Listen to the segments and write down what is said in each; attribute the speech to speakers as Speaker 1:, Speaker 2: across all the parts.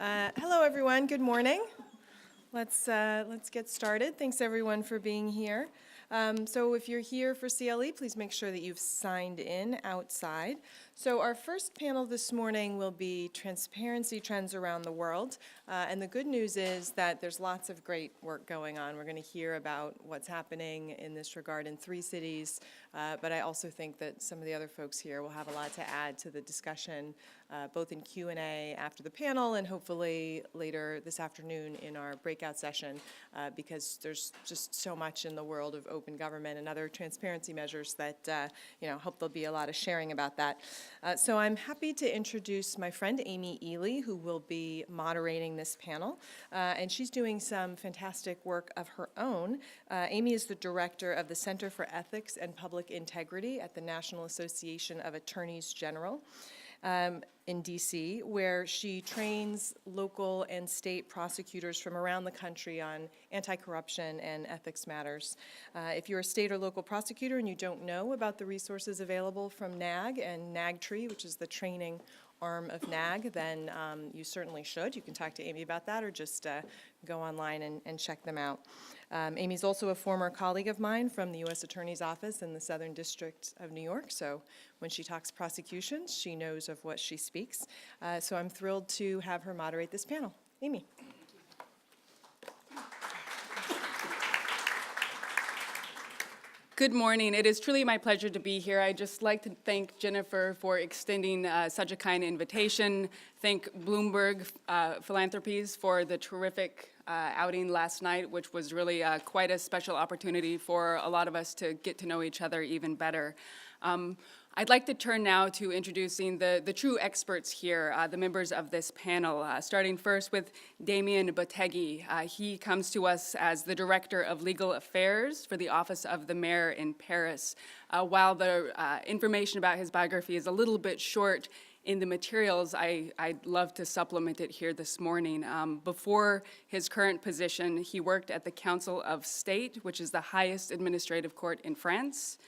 Speaker 1: Hello, everyone. Good morning. Let's get started. Thanks, everyone, for being here. So if you're here for CLE, please make sure that you've signed in outside. So our first panel this morning will be transparency trends around the world. And the good news is that there's lots of great work going on. We're going to hear about what's happening in this regard in 3 cities. But I also think that some of the other folks here will have a lot to add to the discussion, both in Q&A after the panel and hopefully later this afternoon in our breakout session, because there's just so much in the world of open government and other transparency measures that, hope there'll be a lot of sharing about that. So I'm happy to introduce my friend Amy Ely, who will be moderating this panel, and she's doing some fantastic work of her own. Amy is the director of the Center for Ethics and Public Integrity at the National Association of Attorneys General in DC, where she trains local and state prosecutors from around the country on anti-corruption and ethics matters. If you're a state or local prosecutor and you don't know about the resources available from NAG and NAGTRE, which is the training arm of NAG, then you certainly should. You can talk to Amy about that or just go online and check them out. Amy's also a former colleague of mine from the U.S. Attorney's Office in the Southern District of New York, so when she talks prosecutions, she knows of what she speaks. So I'm thrilled to have her moderate this panel. Amy.
Speaker 2: Good morning. It is truly my pleasure to be here. I'd just like to thank Jennifer for extending such a kind invitation. Thank Bloomberg Philanthropies for the terrific outing last night, which was really quite a special opportunity for a lot of us to get to know each other even better. I'd like to turn now to introducing the true experts here, the members of this panel, starting first with Damien Botteghi. He comes to us as the Director of Legal Affairs for the Office of the Mayor in Paris. While the information about his biography is a little bit short in the materials, I'd love to supplement it here this morning. Before his current position, he worked at the Council of State, which is the highest administrative court in France.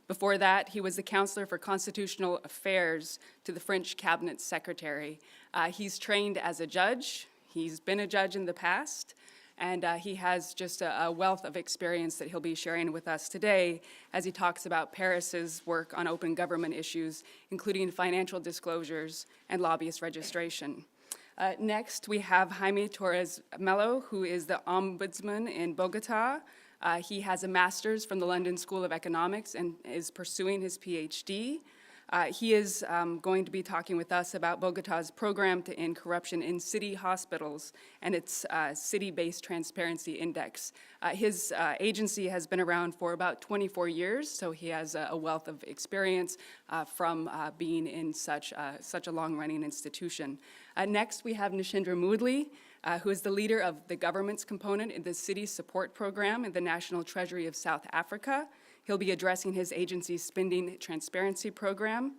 Speaker 2: Before that, he was the Counselor for Constitutional Affairs to the French Cabinet Secretary. He's trained as a judge. He's been a judge in the past, and he has just a wealth of experience that he'll be sharing with us today as he talks about Paris's work on open government issues, including financial disclosures and lobbyist registration. Next, we have Jaime Torres Melo, who is the Ombudsman in Bogota. He has a master's from the London School of Economics and is pursuing his PhD. He is going to be talking with us about Bogota's program to end corruption in city hospitals and its city-based transparency index. His agency has been around for about 24 years, so he has a wealth of experience from being in such a long-running institution. Next, we have Nishendra Moodley, who is the leader of the government's component in the City Support Program in the National Treasury of South Africa. He'll be addressing his agency's spending transparency program.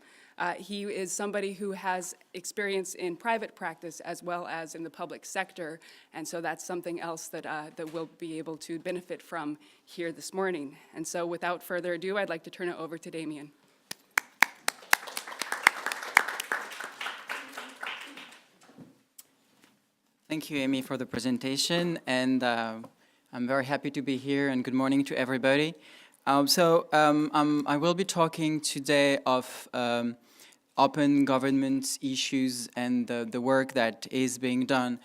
Speaker 2: He is somebody who has experience in private practice as well as in the public sector, and so that's something else that we'll be able to benefit from here this morning. And so without further ado, I'd like to turn it over to Damien.
Speaker 3: Thank you, Amy, for the presentation, and I'm very happy to be here, and good morning to everybody. I will be talking today of open government issues and the work that is being done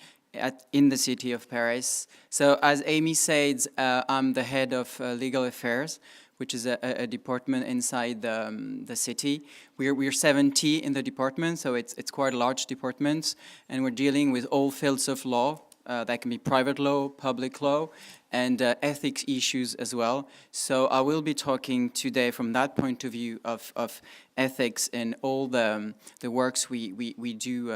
Speaker 3: in the city of Paris. So as Amy said, I'm the head of legal affairs, which is a department inside the city. We're 70 in the department, so it's quite a large department, and we're dealing with all fields of law. That can be private law, public law, and ethics issues as well. So I will be talking today from that point of view of ethics and all the works we do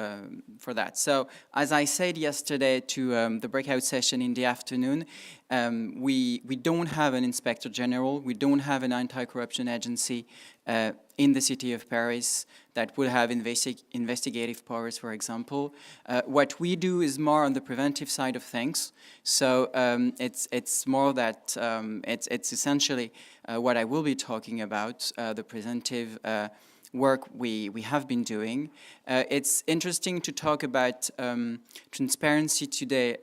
Speaker 3: for that. So as I said yesterday to the breakout session in the afternoon, we don't have an inspector general, we don't have an anti-corruption agency in the city of Paris that would have investigative powers, for example. What we do is more on the preventive side of things. So it's more that it's essentially what I will be talking about, the preventive work we have been doing. It's interesting to talk about transparency today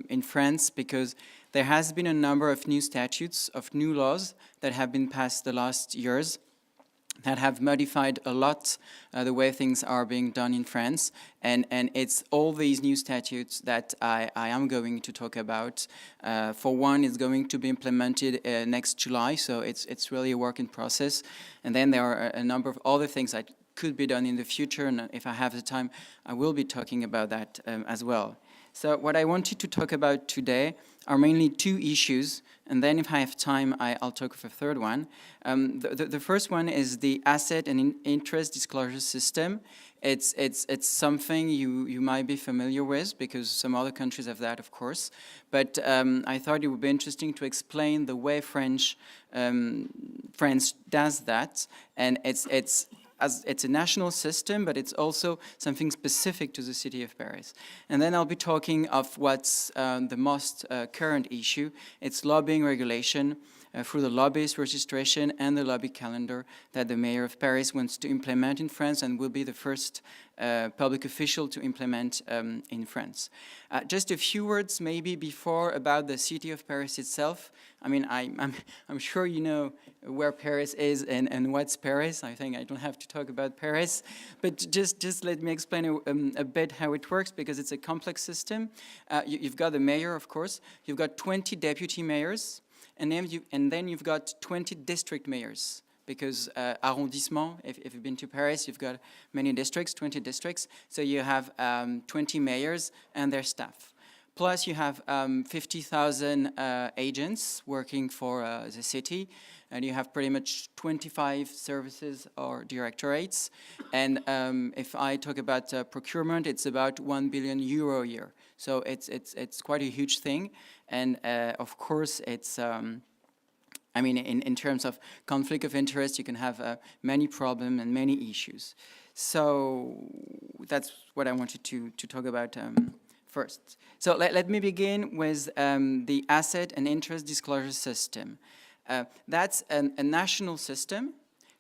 Speaker 3: in France because there has been a number of new statutes, of new laws that have been passed the last years that have modified a lot the way things are being done in France. And it's all these new statutes that I am going to talk about. For one, it's going to be implemented next July, so it's really a work in process. And then there are a number of other things that could be done in the future, and if I have the time, I will be talking about that as well. So what I wanted to talk about today are mainly two issues, and then if I have time, I'll talk of a third one. The first one is the asset and interest disclosure system. It's something you might be familiar with because some other countries have that, of course. But I thought it would be interesting to explain the way France does that, and it's a national system, but it's also something specific to the city of Paris. And then I'll be talking of what's the most current issue. It's lobbying regulation through the lobbyist registration and the lobby calendar that the mayor of Paris wants to implement in France and will be the first public official to implement in France. Just a few words maybe before about the city of Paris itself. I mean, I'm sure you know where Paris is and what's Paris. I think I don't have to talk about Paris, but just let me explain a bit how it works because it's a complex system. You've got the mayor, of course. You've got 20 deputy mayors, and then you've got 20 district mayors. Because arrondissement, if you've been to Paris, you've got many districts, 20 districts. So you have 20 mayors and their staff. Plus you have 50,000 agents working for the city. And you have pretty much 25 services or directorates. And if I talk about procurement, it's about €1 billion a year. So it's quite a huge thing. And of course, it's... I mean, in terms of conflict of interest, you can have many problems and many issues. So that's what I wanted to talk about first. So let me begin with the asset and interest disclosure system. That's a national system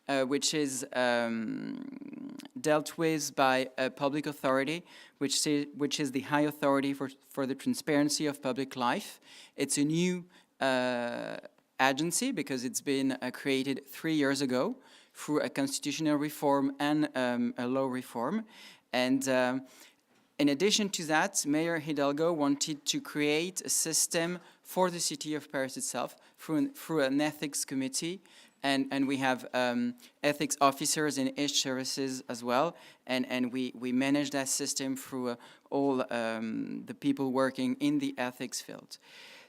Speaker 3: which is dealt with by a public authority, which is the high authority for the transparency of public life. It's a new agency because it's been created 3 years ago through a constitutional reform and a law reform. And in addition to that, Mayor Hidalgo wanted to create a system for the city of Paris itself through an ethics committee. And we have ethics officers in each services as well. And we manage that system through all the people working in the ethics field.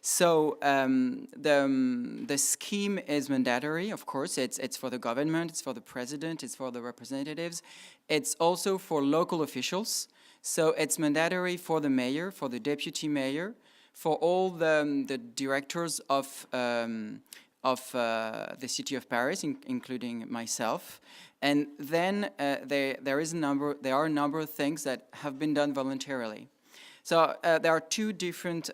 Speaker 3: So the scheme is mandatory, of course. It's for the government, it's for the president, it's for the representatives. It's also for local officials. So it's mandatory for the mayor, for the deputy mayor, for all the directors of the city of Paris, including myself. And then there are a number of things that have been done voluntarily. So there are two different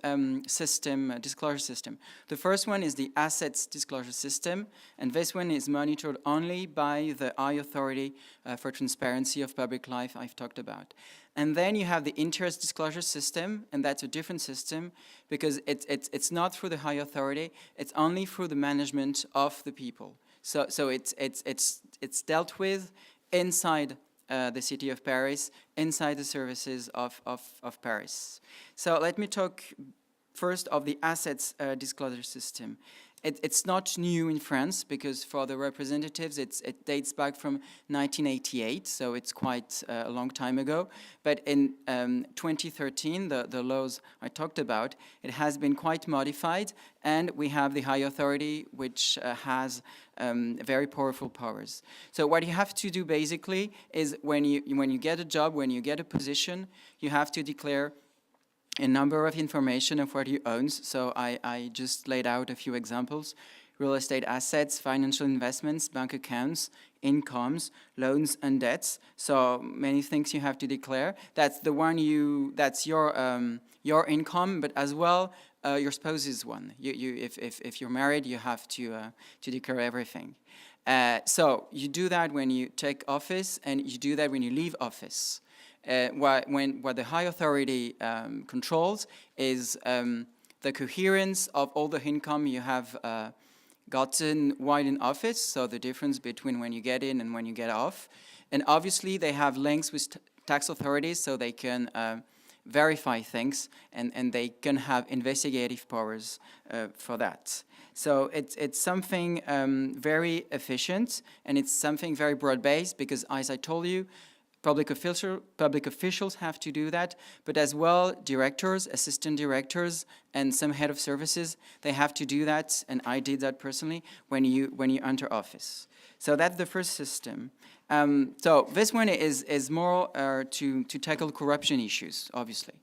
Speaker 3: disclosure system. The first one is the assets disclosure system, and this one is monitored only by the high authority for transparency of public life I've talked about. And then you have the interest disclosure system, and that's a different system because it's not through the high authority, it's only through the management of the people. So it's dealt with inside the city of Paris, inside the services of Paris. So let me talk first of the assets disclosure system. It's not new in France because for the representatives it dates back from 1988, so it's quite a long time ago. But in 2013, the laws I talked about, it has been quite modified, and we have the high authority which has very powerful powers. So what you have to do basically is when you get a job, when you get a position, you have to declare a number of information of what you own. So I just laid out a few examples: real estate assets, financial investments, bank accounts, incomes, loans and debts. So many things you have to declare. That's the one that's your income, but as well your spouse's one. If you're married, you have to declare everything. So you do that when you take office, and you do that when you leave office. What the high authority controls is the coherence of all the income you have gotten while in office, so the difference between when you get in and when you get off. And obviously they have links with tax authorities, so they can verify things, and they can have investigative powers for that. So it's something very efficient, and it's something very broad-based, because as I told you, public officials have to do that, but as well directors, assistant directors, and some head of services, they have to do that, and I did that personally when you enter office. So that's the first system. So this one is more to tackle corruption issues, obviously.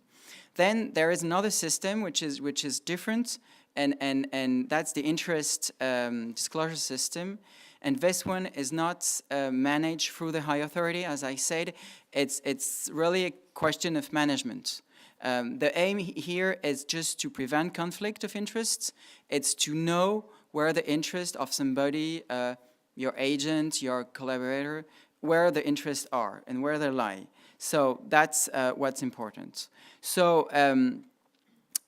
Speaker 3: Then there is another system which is different, and that's the interest disclosure system. And this one is not managed through the high authority, as I said. It's really a question of management. The aim here is just to prevent conflict of interests. It's to know where the interest of somebody, your agent, your collaborator, where the interests are and where they lie. So that's what's important. So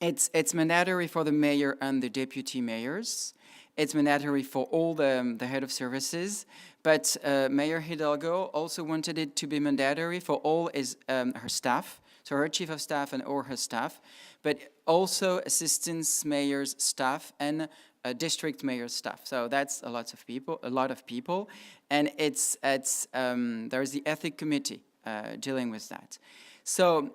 Speaker 3: it's mandatory for the mayor and the deputy mayors. It's mandatory for all the head of services, but Mayor Hidalgo also wanted it to be mandatory for all her staff, so her chief of staff and all her staff, but also assistants, mayors, staff, and district mayor's staff. So that's a lot of people, and there's the ethic committee dealing with that. So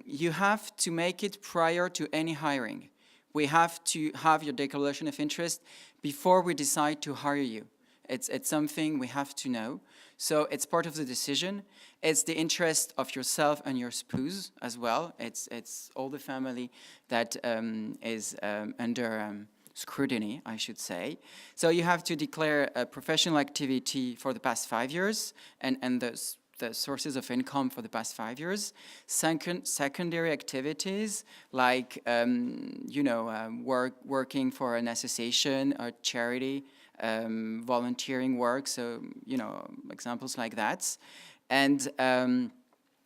Speaker 3: you have to make it prior to any hiring. We have to have your declaration of interest before we decide to hire you. It's something we have to know. So it's part of the decision. It's the interest of yourself and your spouse as well. It's all the family that is under scrutiny, I should say. So you have to declare a professional activity for the past 5 years, and the sources of income for the past 5 years. Secondary activities like, working for an association or charity, volunteering work, so, examples like that. And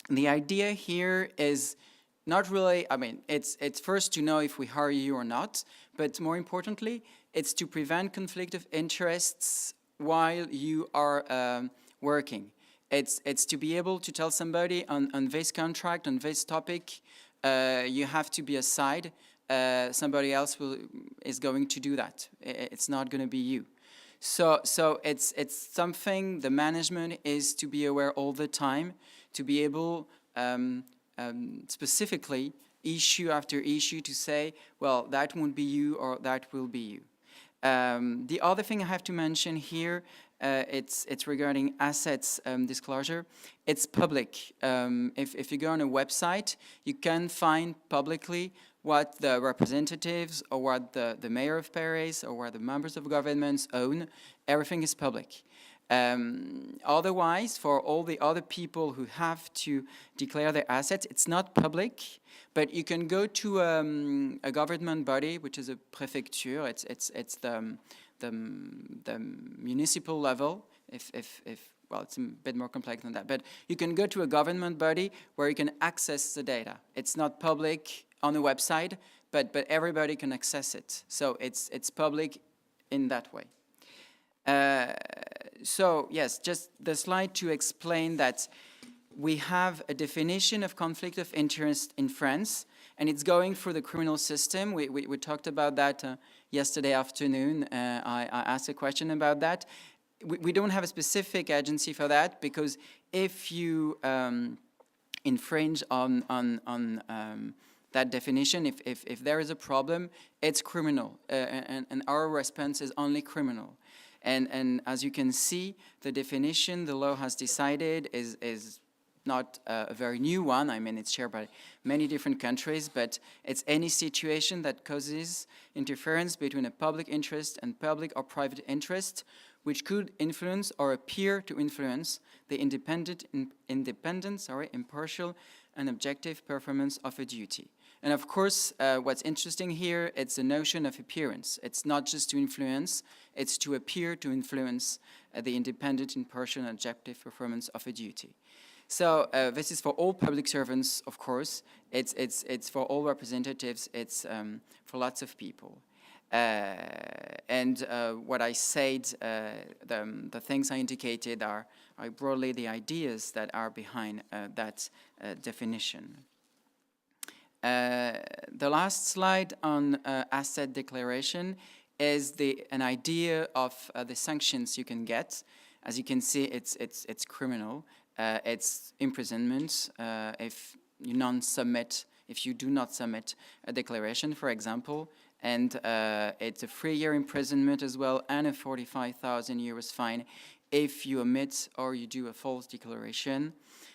Speaker 3: the idea here is not really, it's first to know if we hire you or not, but more importantly, it's to prevent conflict of interests while you are working. It's to be able to tell somebody on this contract, on this topic, you have to be aside. Somebody else is going to do that. It's not going to be you. So it's something the management is to be aware all the time, to be able specifically issue after issue to say, well, that won't be you or that will be you. The other thing I have to mention here, it's regarding assets disclosure. It's public. If you go on a website, you can find publicly what the representatives or what the mayor of Paris or what the members of governments own. Everything is public. Otherwise, for all the other people who have to declare their assets, it's not public, but you can go to a government body, which is a prefecture. It's the municipal level. Well, it's a bit more complex than that, but you can go to a government body where you can access the data. It's not public on the website, but everybody can access it. So it's public in that way. So yes, just the slide to explain that we have a definition of conflict of interest in France, and it's going through the criminal system. We talked about that yesterday afternoon. I asked a question about that. We don't have a specific agency for that, because if you infringe on that definition, if there is a problem, it's criminal, and our response is only criminal. And as you can see, the definition the law has decided is not a very new one. I mean, it's shared by many different countries, but it's any situation that causes interference between a public interest and public or private interest, which could influence or appear to influence the independent, impartial, and objective performance of a duty. And of course, what's interesting here, it's a notion of appearance. It's not just to influence, it's to appear to influence the independent, impartial, and objective performance of a duty. So this is for all public servants, of course. It's for all representatives. It's for lots of people. And what I said, the things I indicated are broadly the ideas that are behind that definition. The last slide on asset declaration is an idea of the sanctions you can get. As you can see, it's criminal. It's imprisonment if you do not submit a declaration, for example, and it's a 3-year imprisonment as well and a 45,000 euros fine if you omit or you do a false declaration.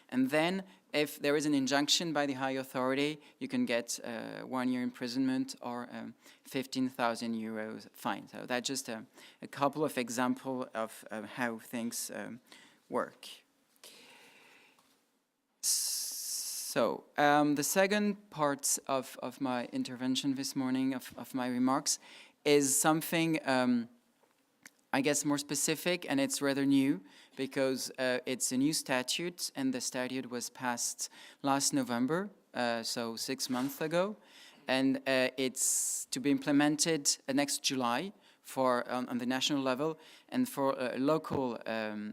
Speaker 3: And then if there is an injunction by the high authority, you can get 1 year imprisonment or 15,000 euros fine. So that's just a couple of examples of how things work. So the second part of my intervention this morning, of my remarks, is something I guess more specific, and it's rather new because it's a new statute, and the statute was passed last November, so 6 months ago, and it's to be implemented next July on the national level, and for local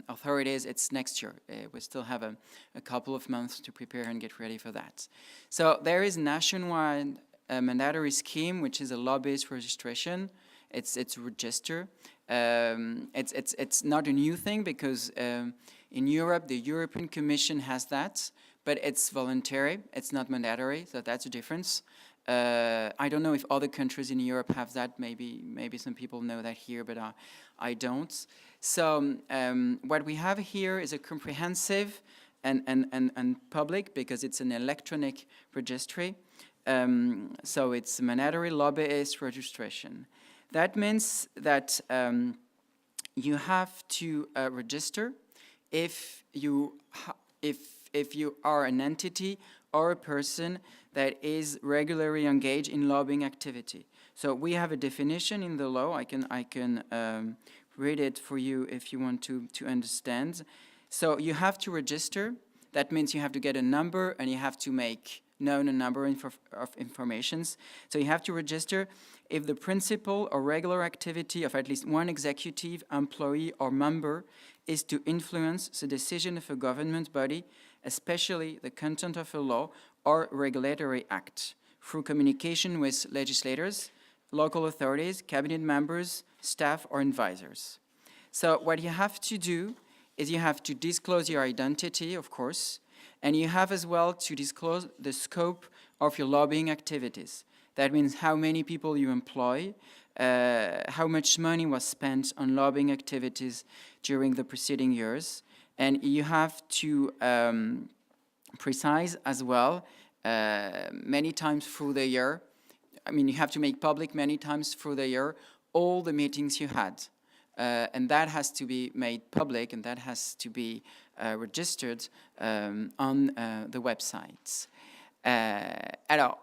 Speaker 3: authorities, it's next year. We still have a couple of months to prepare and get ready for that. So there is a nationwide mandatory scheme, which is a lobbyist registration. It's a register. It's not a new thing because in Europe, the European Commission has that, but it's voluntary. It's not mandatory, so that's a difference. I don't know if other countries in Europe have that. Maybe some people know that here, but I don't. So what we have here is a comprehensive and public, because it's an electronic registry. So it's mandatory lobbyist registration. That means that you have to register if you are an entity or a person that is regularly engaged in lobbying activity. So we have a definition in the law. I can read it for you if you want to understand. So you have to register. That means you have to get a number and you have to make known a number of informations. So you have to register if the principal or regular activity of at least one executive, employee, or member is to influence the decision of a government body, especially the content of a law or regulatory act, through communication with legislators, local authorities, cabinet members, staff, or advisors. So what you have to do is you have to disclose your identity, of course, and you have as well to disclose the scope of your lobbying activities. That means how many people you employ, how much money was spent on lobbying activities during the preceding years, and you have to precise as well many times through the year. I mean, you have to make public many times through the year all the meetings you had. And that has to be made public, and that has to be registered on the websites. Alors,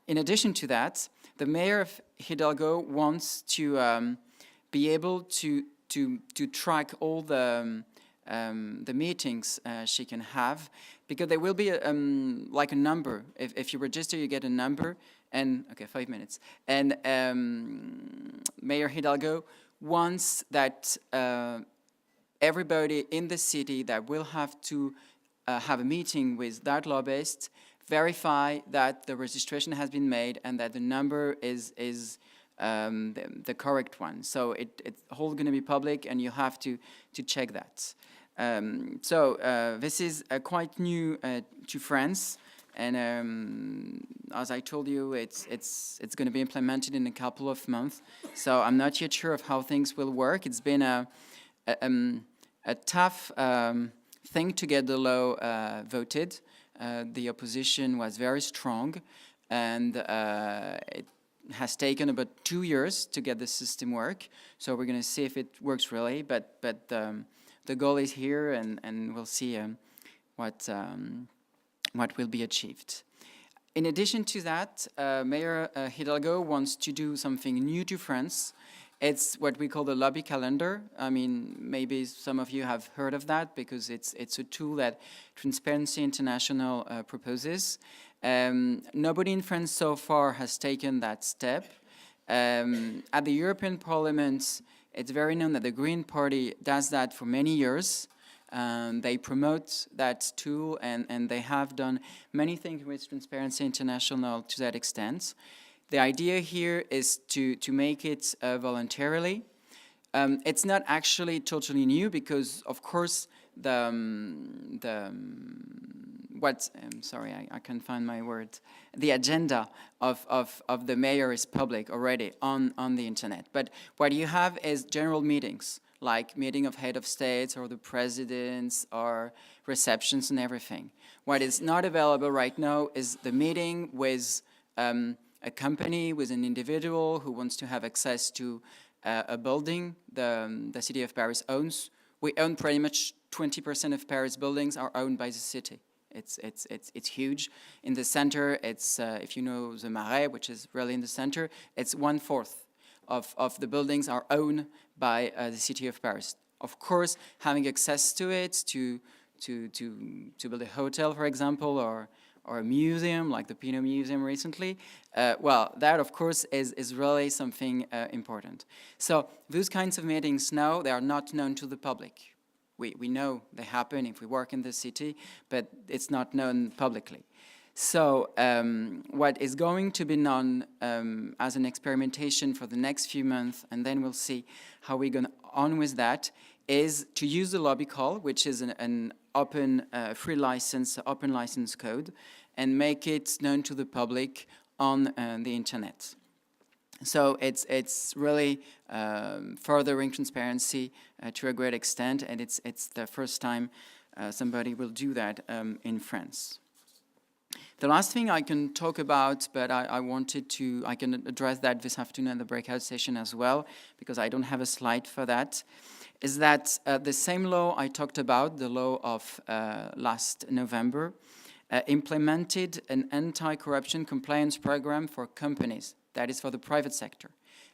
Speaker 3: in addition to that, the mayor of Hidalgo wants to be able to track all the meetings she can have, because there will be like a number. If you register, you get a number, and okay, 5 minutes. And Mayor Hidalgo wants that everybody in the city that will have to have a meeting with that lobbyist verify that the registration has been made and that the number is the correct one. So it's all going to be public, and you have to check that. So this is quite new to France, and as I told you, it's going to be implemented in a couple of months. So I'm not yet sure of how things will work. It's been a tough thing to get the law voted. The opposition was very strong, and it has taken about 2 years to get the system work. So we're going to see if it works really, but the goal is here, and we'll see what will be achieved. In addition to that, Mayor Hidalgo wants to do something new to France. It's what we call the lobby calendar. I mean, maybe some of you have heard of that because it's a tool that Transparency International proposes. Nobody in France so far has taken that step. At the European Parliament, it's very known that the Green Party does that for many years. They promote that tool, and they have done many things with Transparency International to that extent. The idea here is to make it voluntarily. It's not actually totally new because, of course, I can't find my word. The agenda of the mayor is public already on the internet. But what you have is general meetings, like meeting of head of states or the presidents or receptions and everything. What is not available right now is the meeting with a company, with an individual who wants to have access to a building the city of Paris owns. We own pretty much 20% of Paris buildings are owned by the city. It's huge. In the center, it's if you know the Marais, which is really in the center, it's 1/4 of the buildings are owned by the city of Paris. Of course, having access to it to build a hotel, for example, or a museum like the Pinot Museum recently, well, that of course is really something important. So those kinds of meetings now, they are not known to the public. We know they happen if we work in the city, but it's not known publicly. So what is going to be known as an experimentation for the next few months, and then we'll see how we're going on with that, is to use the lobby call, which is an open, free license, open license code, and make it known to the public on the internet. So it's really furthering transparency to a great extent, and it's the first time somebody will do that in France. The last thing I can talk about, but I can address that this afternoon in the breakout session as well, because I don't have a slide for that, is that the same law I talked about, the law of last November, implemented an anti-corruption compliance program for companies. That is for the private sector.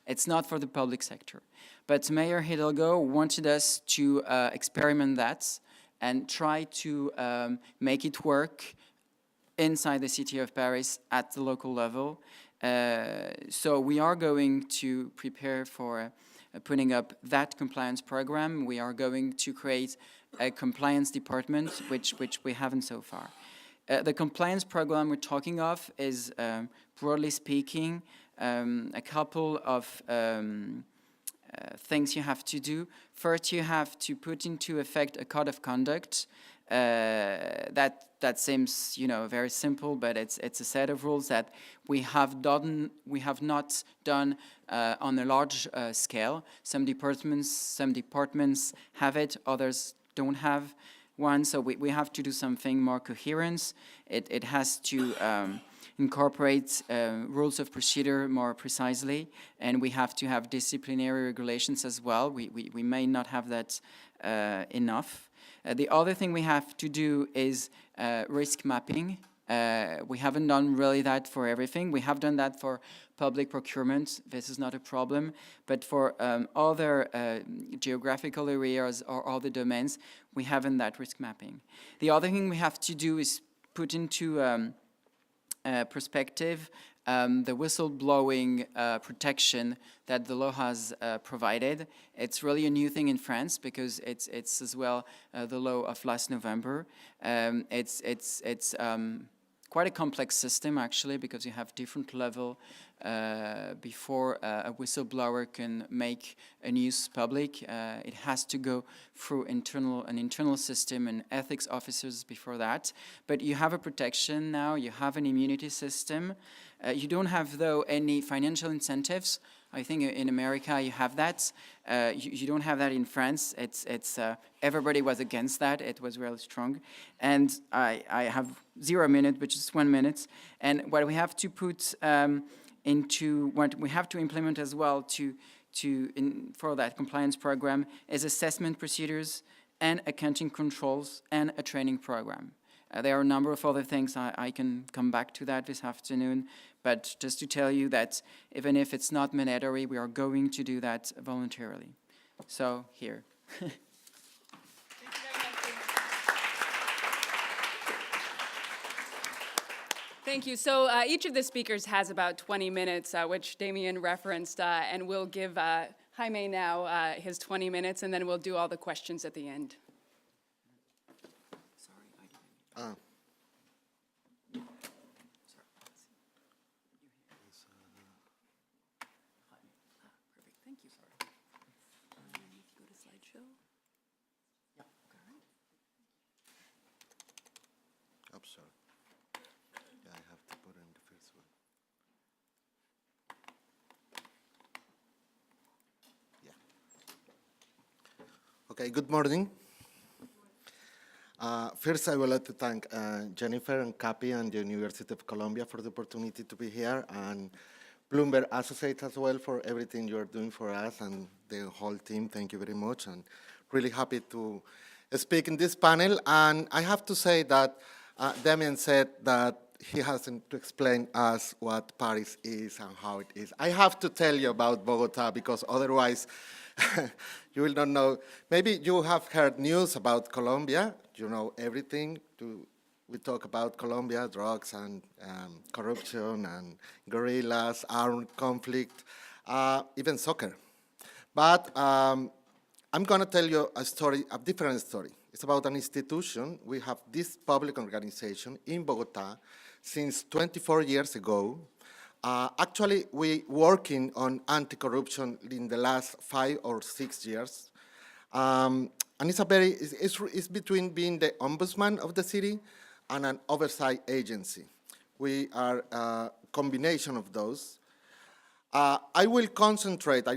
Speaker 3: It's not for the public sector. But Mayor Hidalgo wanted us to experiment that and try to make it work inside the city of Paris at the local level. So we are going to prepare for putting up that compliance program. We are going to create a compliance department, which we haven't so far. The compliance program we're talking of is, broadly speaking, a couple of things you have to do. First, you have to put into effect a code of conduct. That seems, very simple, but it's a set of rules that we have not done on a large scale. Some departments have it, others don't have one. So we have to do something more coherent. It has to incorporate rules of procedure more precisely, and we have to have disciplinary regulations as well. We may not have that enough. The other thing we have to do is risk mapping. We haven't done really that for everything. We have done that for public procurement. This is not a problem. But for other geographical areas or other domains, we haven't that risk mapping. The other thing we have to do is put into perspective the whistleblowing protection that the law has provided. It's really a new thing in France because it's as well the law of last November. It's quite a complex system actually, because you have different level before a whistleblower can make a news public. It has to go through an internal system and ethics officers before that. But you have a protection now, you have an immunity system. You don't have, though, any financial incentives. I think in America you have that. You don't have that in France. It's everybody was against that. It was really strong. And I have 0 minutes, which is 1 minute. And what we have to put what we have to implement as well for that compliance program is assessment procedures and accounting controls and a training program. There are a number of other things. I can come back to that this afternoon, but just to tell you that even if it's not mandatory, we are going to do that voluntarily. So here.
Speaker 2: Thank you. So each of the speakers has about 20 minutes, which Damien referenced, and we'll give Jaime now his 20 minutes, and then we'll do all the questions at the end.
Speaker 4: Okay, good morning. First, I would like to thank Jennifer and CAPI and the University of Columbia for the opportunity to be here, and Bloomberg Associates as well for everything you're doing for us, and the whole team. Thank you very much, and really happy to speak in this panel. And I have to say that Damien said that he hasn't to explain us what Paris is and how it is. I have to tell you about Bogota, because otherwise you will not know. Maybe you have heard news about Colombia. You know everything. We talk about Colombia, drugs and corruption and guerrillas, armed conflict, even soccer. But I'm going to tell you a story, a different story. It's about an institution. We have this public organization in Bogota since 24 years ago. Actually, we working on anti-corruption in the last 5 or 6 years. And it's between being the ombudsman of the city and an oversight agency. We are a combination of those. I will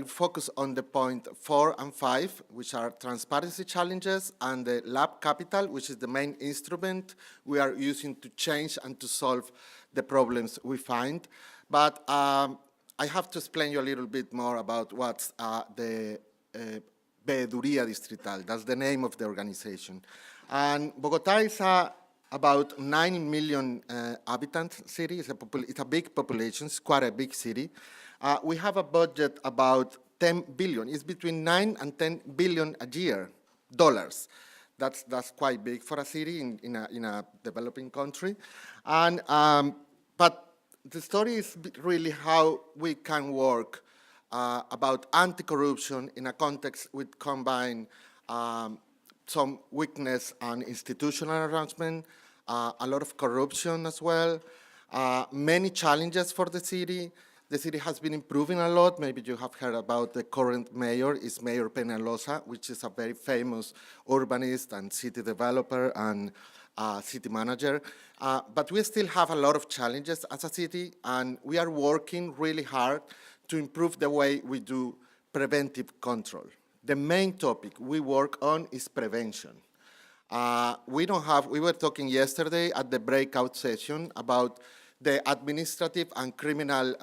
Speaker 4: focus on the point 4 and 5, which are transparency challenges, and the lab capital, which is the main instrument we are using to change and to solve the problems we find. But I have to explain you a little bit more about what's the Veeduría Distrital. That's the name of the organization. And Bogota is about 9 million inhabitants city. It's a big population. It's quite a big city. We have a budget about 10 billion. It's between 9 and 10 billion a year, dollars. That's quite big for a city in a developing country. And but the story is really how we can work about anti-corruption in a context with combine some weakness and institutional arrangement, a lot of corruption as well, many challenges for the city. The city has been improving a lot. Maybe you have heard about the current mayor, is Mayor Peñalosa, which is a very famous urbanist and city developer and city manager. But we still have a lot of challenges as a city, and we are working really hard to improve the way we do preventive control. The main topic we work on is prevention. We were talking yesterday at the breakout session about the administrative and criminal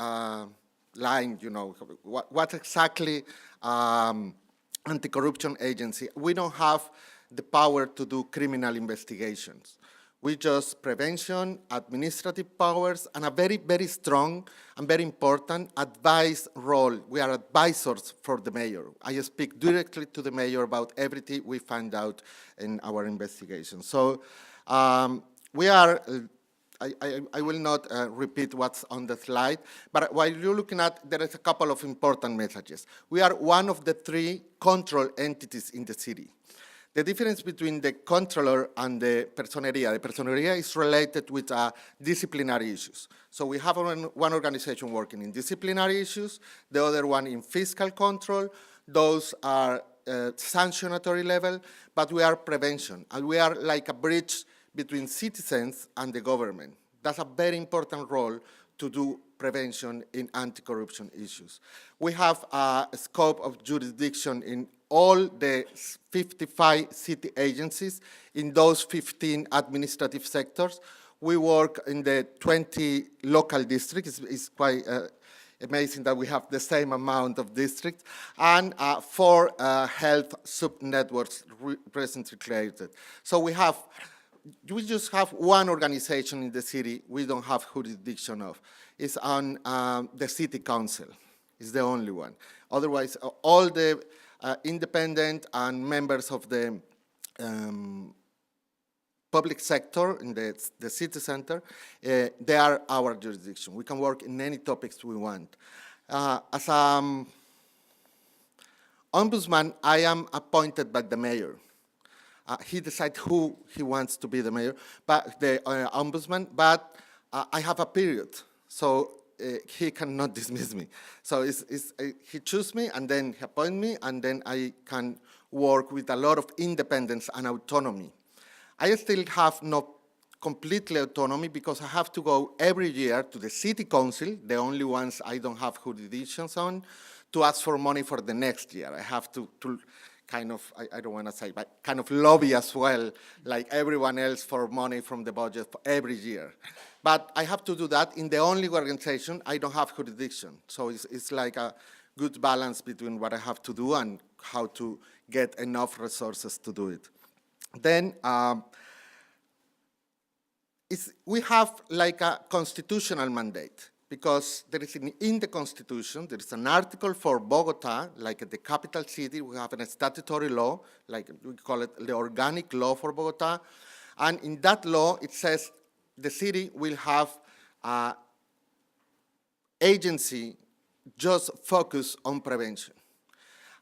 Speaker 4: line, you know, what exactly anti-corruption agency. We don't have the power to do criminal investigations. We just prevention, administrative powers, and a very, very strong and very important advice role. We are advisors for the mayor. I speak directly to the mayor about everything we find out in our investigation. So we are, I will not repeat what's on the slide, but while you're looking at, there is a couple of important messages. We are one of the 3 control entities in the city. The difference between the controller and the personería is related with disciplinary issues. So we have one organization working in disciplinary issues, the other one in fiscal control. Those are sanctionatory level, but we are prevention, and we are like a bridge between citizens and the government. That's a very important role to do prevention in anti-corruption issues. We have a scope of jurisdiction in all the 55 city agencies in those 15 administrative sectors. We work in the 20 local districts. It's quite amazing that we have the same amount of districts, and 4 health sub-networks recently created. So we have we just have one organization in the city we don't have jurisdiction of. It's on the city council. It's the only one. Otherwise, all the independent and members of the public sector in the city center, they are our jurisdiction. We can work in any topics we want. As ombudsman, I am appointed by the mayor. He decides who he wants to be the mayor, but the ombudsman, but I have a period, so he cannot dismiss me. So he chooses me, and then he appoints me, and then I can work with a lot of independence and autonomy. I still have no completely autonomy because I have to go every year to the city council, the only ones I don't have jurisdictions on, to ask for money for the next year. I have to kind of, I don't want to say, but kind of lobby as well, like everyone else, for money from the budget for every year. But I have to do that in the only organization I don't have jurisdiction. So it's like a good balance between what I have to do and how to get enough resources to do it. Then we have like a constitutional mandate, because there is in the Constitution, there is an article for Bogota, like the capital city. We have a statutory law, like we call it the organic law for Bogota. And in that law, it says the city will have an agency just focused on prevention.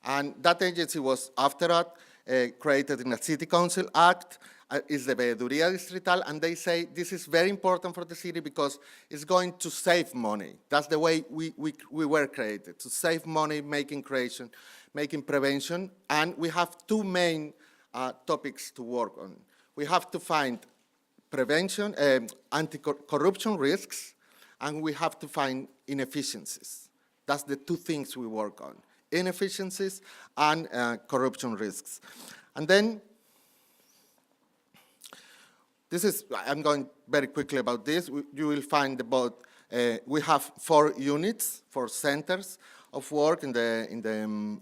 Speaker 4: And that agency was, after that, created in the City Council Act, is the Veeduría Distrital, and they say this is very important for the city because it's going to save money. That's the way we were created, to save money, making prevention, and we have two main topics to work on. We have to find prevention, anti-corruption risks, and we have to find inefficiencies. That's the two things we work on, inefficiencies and corruption risks. And then, I'm going very quickly about this. You will find about, we have 4 units, 4 centers of work in the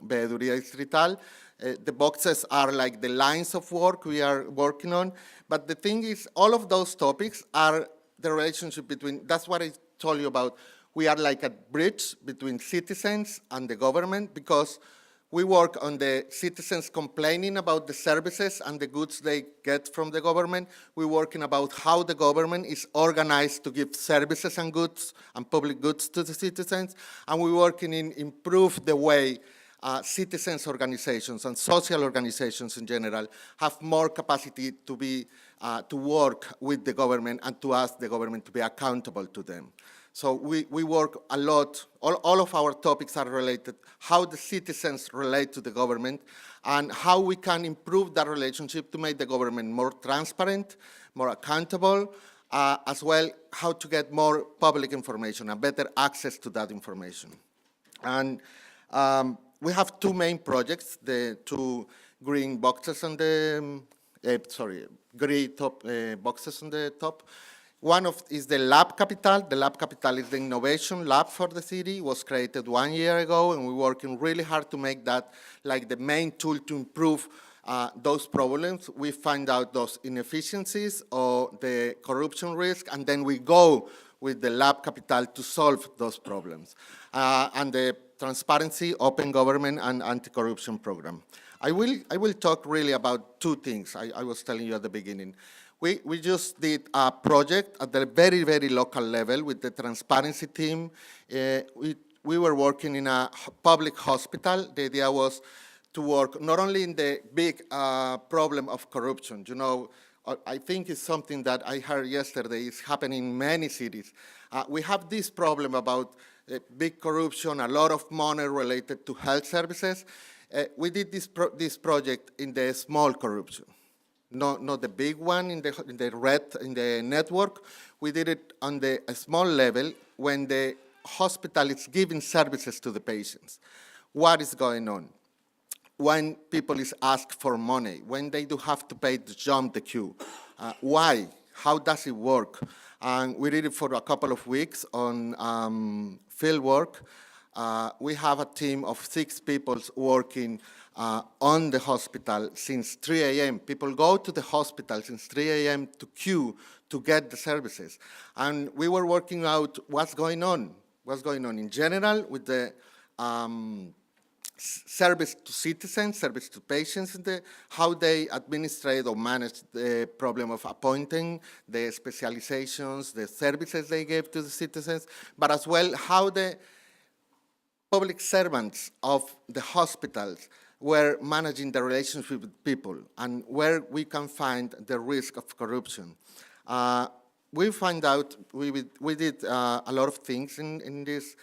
Speaker 4: Veeduría Distrital. The boxes are like the lines of work we are working on. But the thing is, all of those topics are the relationship between, that's what I told you about. We are like a bridge between citizens and the government, because we work on the citizens complaining about the services and the goods they get from the government. We're working about how the government is organized to give services and goods and public goods to the citizens. And we're working in improve the way citizens organizations and social organizations in general have more capacity to be, to work with the government and to ask the government to be accountable to them. So we work a lot, all of our topics are related, how the citizens relate to the government and how we can improve that relationship to make the government more transparent, more accountable, as well how to get more public information and better access to that information. And we have 2 main projects, the 2 green boxes on the, green top boxes on the top. One is the Lab Capital. The Lab Capital is the innovation lab for the city. It was created 1 year ago, and we're working really hard to make that like the main tool to improve those problems. We find out those inefficiencies or the corruption risk, and then we go with the Lab Capital to solve those problems. And the Transparency, Open Government, and Anti-Corruption Program. I will talk really about 2 things I was telling you at the beginning. We just did a project at the very, very local level with the transparency team. We were working in a public hospital. The idea was to work not only in the big problem of corruption. You know, I think it's something that I heard yesterday is happening in many cities. We have this problem about big corruption, a lot of money related to health services. We did this project in the small corruption. Not the big one in the network. We did it on the small level when the hospital is giving services to the patients. What is going on? When people is asked for money, when they do have to pay to jump the queue. Why? How does it work? And we did it for a couple of weeks on field work. We have a team of 6 people working on the hospital since 3 a.m. People go to the hospital since 3 a.m. to queue to get the services. And we were working out what's going on in general with the service to citizens, service to patients, how they administrate or manage the problem of appointing, the specializations, the services they give to the citizens, but as well how the public servants of the hospitals were managing the relationship with people and where we can find the risk of corruption. We find out, we did a lot of things in this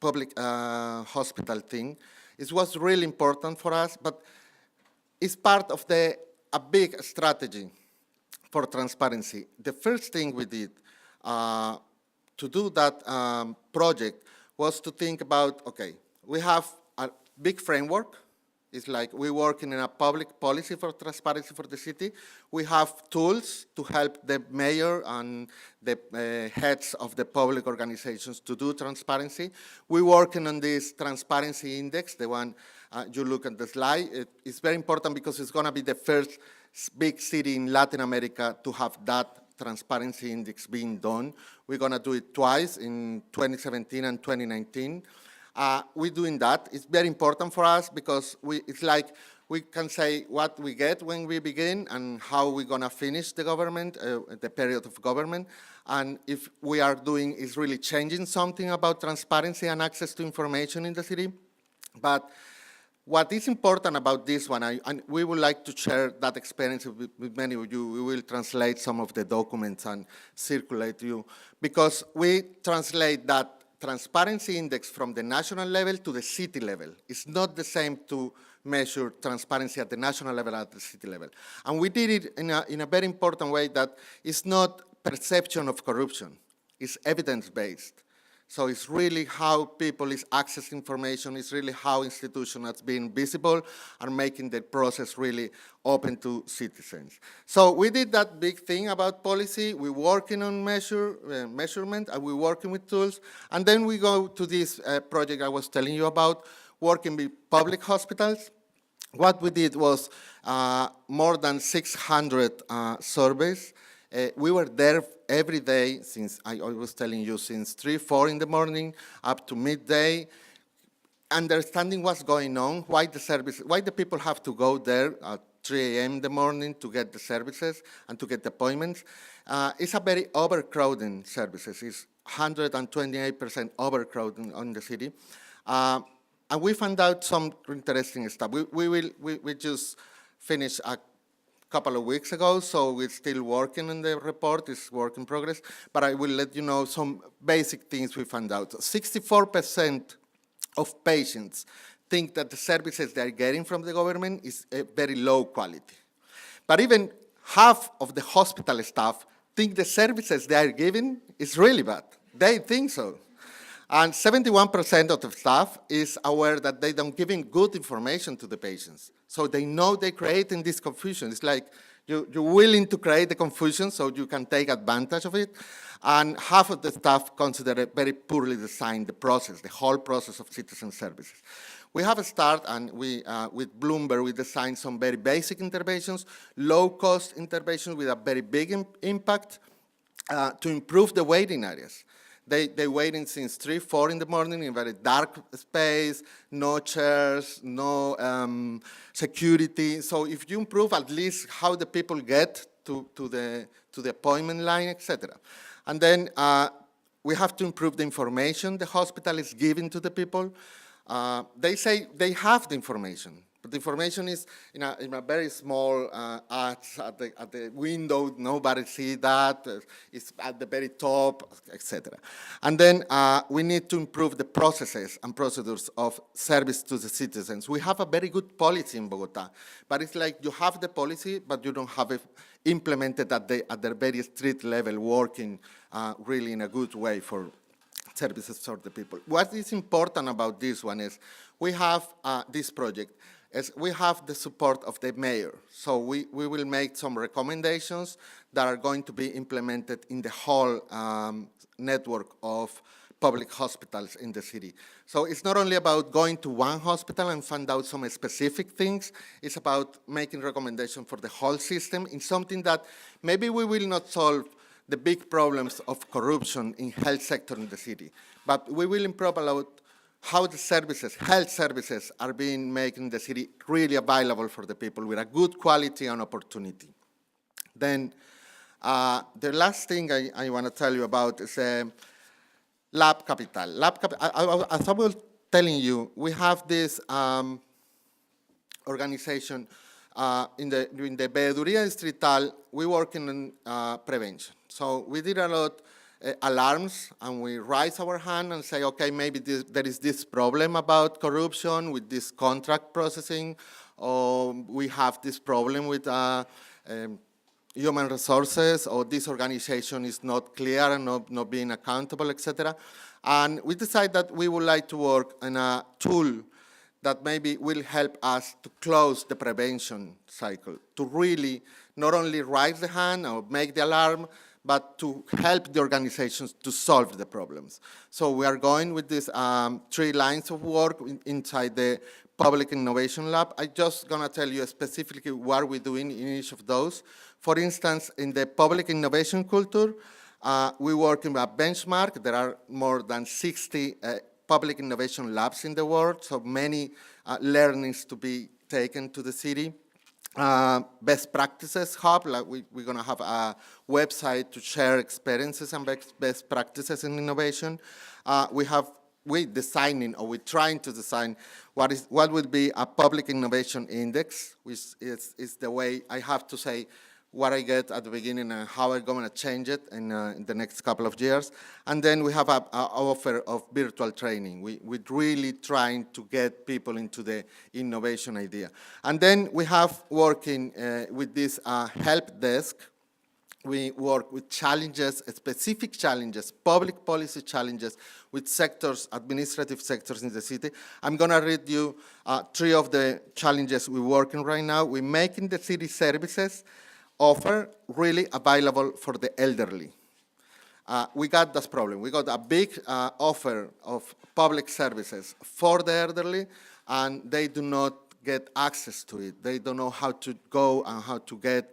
Speaker 4: public hospital thing. It was really important for us, but it's part of a big strategy for transparency. The first thing we did to do that project was to think about, okay, we have a big framework. It's like we work in a public policy for transparency for the city. We have tools to help the mayor and the heads of the public organizations to do transparency. We're working on this transparency index, the one you look at the slide. It's very important because it's going to be the first big city in Latin America to have that transparency index being done. We're going to do it twice in 2017 and 2019. We're doing that. It's very important for us because it's like we can say what we get when we begin and how we're going to finish the government, the period of government. And if we are doing is really changing something about transparency and access to information in the city. But what is important about this one, and we would like to share that experience with many of you. We will translate some of the documents and circulate to you because we translate that transparency index from the national level to the city level. It's not the same to measure transparency at the national level at the city level. And we did it in a very important way that it's not perception of corruption. It's evidence-based. So it's really how people is accessing information. It's really how institutions are being visible and making the process really open to citizens. So we did that big thing about policy. We're working on measurement, and we're working with tools. And then we go to this project I was telling you about, working with public hospitals. What we did was more than 600 surveys. We were there every day since, I was telling you, since 3, 4 in the morning up to midday, understanding what's going on, why the people have to go there at 3 a.m. in the morning to get the services and to get the appointments. It's a very overcrowding services. It's 128% overcrowding on the city. And we found out some interesting stuff. We just finished a couple of weeks ago, so we're still working on the report. It's work in progress, but I will let you know some basic things we found out. 64% of patients think that the services they're getting from the government is very low quality. But even half of the hospital staff think the services they are giving is really bad. They think so. And 71% of the staff is aware that they don't giving good information to the patients. So they know they're creating this confusion. It's like you're willing to create the confusion so you can take advantage of it. And half of the staff consider it very poorly designed, the process, the whole process of citizen services. We have a start, and we, with Bloomberg, we designed some very basic interventions, low-cost interventions with a very big impact to improve the waiting areas. They waiting since 3, 4 in the morning in very dark space, no chairs, no security. So if you improve at least how the people get to the appointment line, etc. And then we have to improve the information the hospital is giving to the people. They say they have the information, but the information is in a very small ads at the window. Nobody sees that. It's at the very top, etc. And then we need to improve the processes and procedures of service to the citizens. We have a very good policy in Bogota, but it's like you have the policy, but you don't have it implemented at the very street level, working really in a good way for services for the people. What is important about this one is we have this project. We have the support of the mayor. So we will make some recommendations that are going to be implemented in the whole network of public hospitals in the city. So it's not only about going to one hospital and find out some specific things, it's about making recommendations for the whole system in something that maybe we will not solve the big problems of corruption in health sector in the city, but we will improve about how the services, health services, are being made in the city really available for the people with a good quality and opportunity. Then the last thing I want to tell you about is Lab Capital. As I was telling you, we have this organization during the Veeduría Distrital. We work in prevention. So we did a lot alarms, and we raise our hand and say, okay, maybe there is this problem about corruption with this contract processing, or we have this problem with human resources, or this organization is not clear and not being accountable, etc. And we decided that we would like to work on a tool that maybe will help us to close the prevention cycle, to really not only raise the hand or make the alarm, but to help the organizations to solve the problems. So we are going with these 3 lines of work inside the Public Innovation Lab. I'm just going to tell you specifically what we're doing in each of those. For instance, in the public innovation culture, we work in a benchmark. There are more than 60 public innovation labs in the world, so many learnings to be taken to the city. Best practices hub, like we're going to have a website to share experiences and best practices in innovation. We're designing, or we're trying to design what would be a public innovation index, which is the way I have to say what I get at the beginning and how I'm going to change it in the next couple of years. And then we have an offer of virtual training. We're really trying to get people into the innovation idea. And then we have working with this help desk. We work with challenges, specific challenges, public policy challenges with sectors, administrative sectors in the city. I'm going to read you 3 of the challenges we're working right now. We're making the city services offer really available for the elderly. We got this problem. We got a big offer of public services for the elderly, and they do not get access to it. They don't know how to go and how to get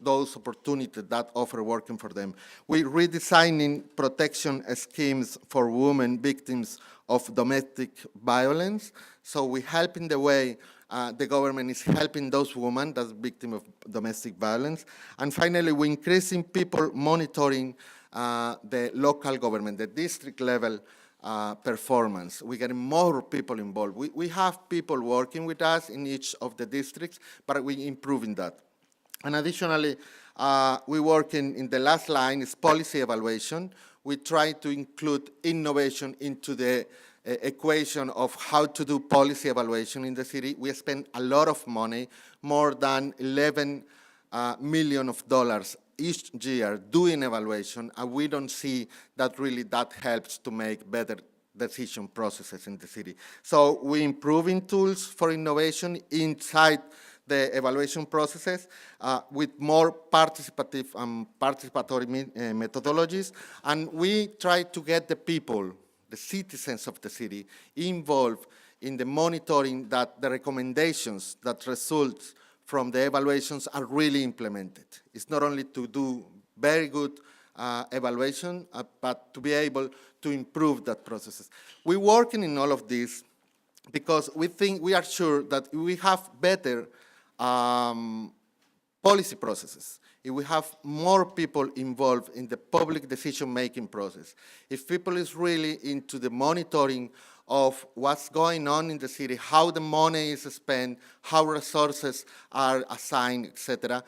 Speaker 4: those opportunities that offer working for them. We're redesigning protection schemes for women victims of domestic violence. So we help in the way the government is helping those women that's victims of domestic violence. And finally, we're increasing people monitoring the local government, the district level performance. We're getting more people involved. We have people working with us in each of the districts, but we're improving that. And additionally, we work in the last line is policy evaluation. We try to include innovation into the equation of how to do policy evaluation in the city. We spend a lot of money, more than $11 million each year doing evaluation, and we don't see that really that helps to make better decision processes in the city. So we're improving tools for innovation inside the evaluation processes with more participatory methodologies, and we try to get the people, the citizens of the city, involved in the monitoring that the recommendations that results from the evaluations are really implemented. It's not only to do very good evaluation, but to be able to improve that processes. We're working in all of this because we are sure that we have better policy processes, if we have more people involved in the public decision-making process, if people is really into the monitoring of what's going on in the city, how the money is spent, how resources are assigned, etc.,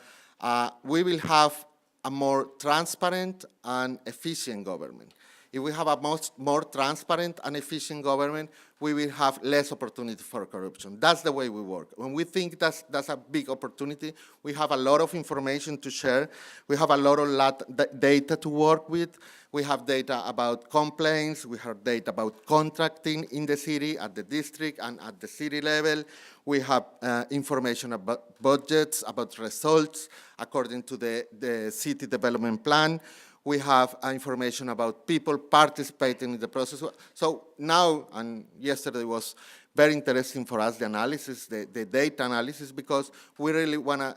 Speaker 4: we will have a more transparent and efficient government. If we have a more transparent and efficient government, we will have less opportunity for corruption. That's the way we work. When we think that's a big opportunity, we have a lot of information to share. We have a lot of data to work with. We have data about complaints. We have data about contracting in the city, at the district, and at the city level. We have information about budgets, about results, according to the city development plan. we have information about people participating in the process. So now, and yesterday was very interesting for us, the analysis, the data analysis, because we really want to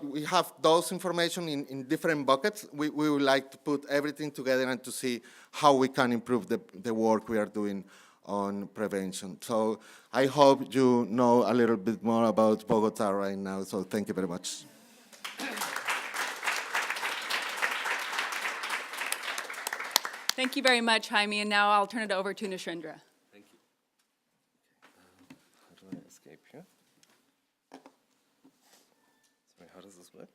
Speaker 4: we have those information in different buckets. We would like to put everything together and to see how we can improve the work we are doing on prevention. So I hope you know a little bit more about Bogota right now. So thank you very much.
Speaker 2: Thank you very much, Jaime, and now I'll turn it over to Nishendra.
Speaker 5: Thank you. How do I escape here? Sorry, how does this work?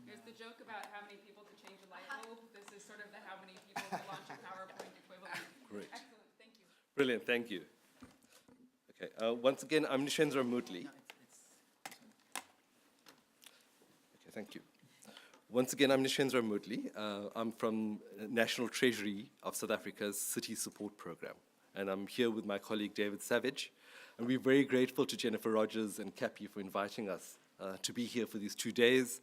Speaker 2: Here's the joke about how many people to change a light bulb. This is sort of the how many people to launch a PowerPoint equivalent.
Speaker 5: Great.
Speaker 2: Excellent, thank you.
Speaker 5: Brilliant, thank you. Okay, once again, I'm Nishendra Moodley. Okay, thank you. Once again, I'm Nishendra Moodley. I'm from National Treasury of South Africa's City Support Program. And I'm here with my colleague, David Savage. And we're very grateful to Jennifer Rogers and CAPI for inviting us to be here for these 2 days.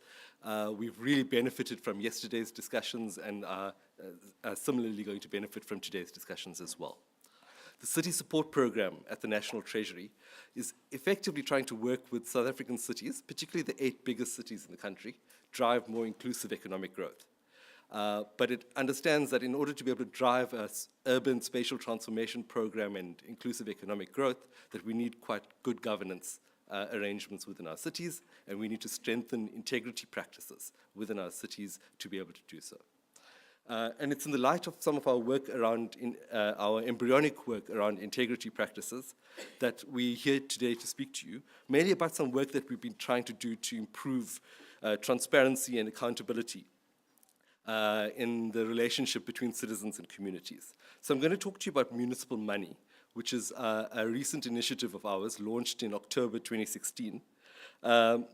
Speaker 5: We've really benefited from yesterday's discussions and are similarly going to benefit from today's discussions as well. The City Support Program at the National Treasury is effectively trying to work with South African cities, particularly the 8 biggest cities in the country, drive more inclusive economic growth. But it understands that in order to be able to drive an urban spatial transformation program and inclusive economic growth, that we need quite good governance arrangements within our cities, and we need to strengthen integrity practices within our cities to be able to do so. And it's in the light of some of our work around, our embryonic work around integrity practices, that we're here today to speak to you, mainly about some work that we've been trying to do to improve transparency and accountability in the relationship between citizens and communities. So I'm going to talk to you about municipal money, which is a recent initiative of ours launched in October 2016. And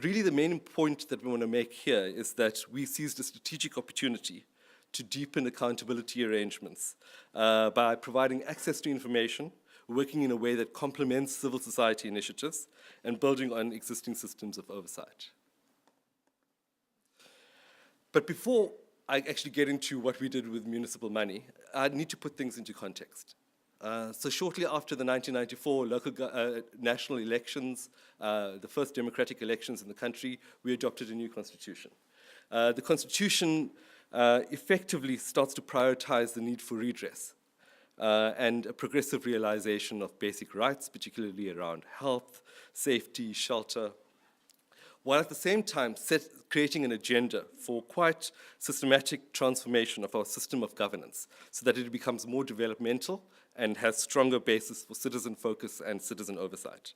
Speaker 5: really the main point that we want to make here is that we seized a strategic opportunity to deepen accountability arrangements by providing access to information, working in a way that complements civil society initiatives, and building on existing systems of oversight. But before I actually get into what we did with municipal money, I need to put things into context. So shortly after the 1994 national elections, the first democratic elections in the country, we adopted a new constitution. The constitution effectively starts to prioritize the need for redress and a progressive realization of basic rights, particularly around health, safety, shelter, while at the same time creating an agenda for quite systematic transformation of our system of governance so that it becomes more developmental and has stronger basis for citizen focus and citizen oversight.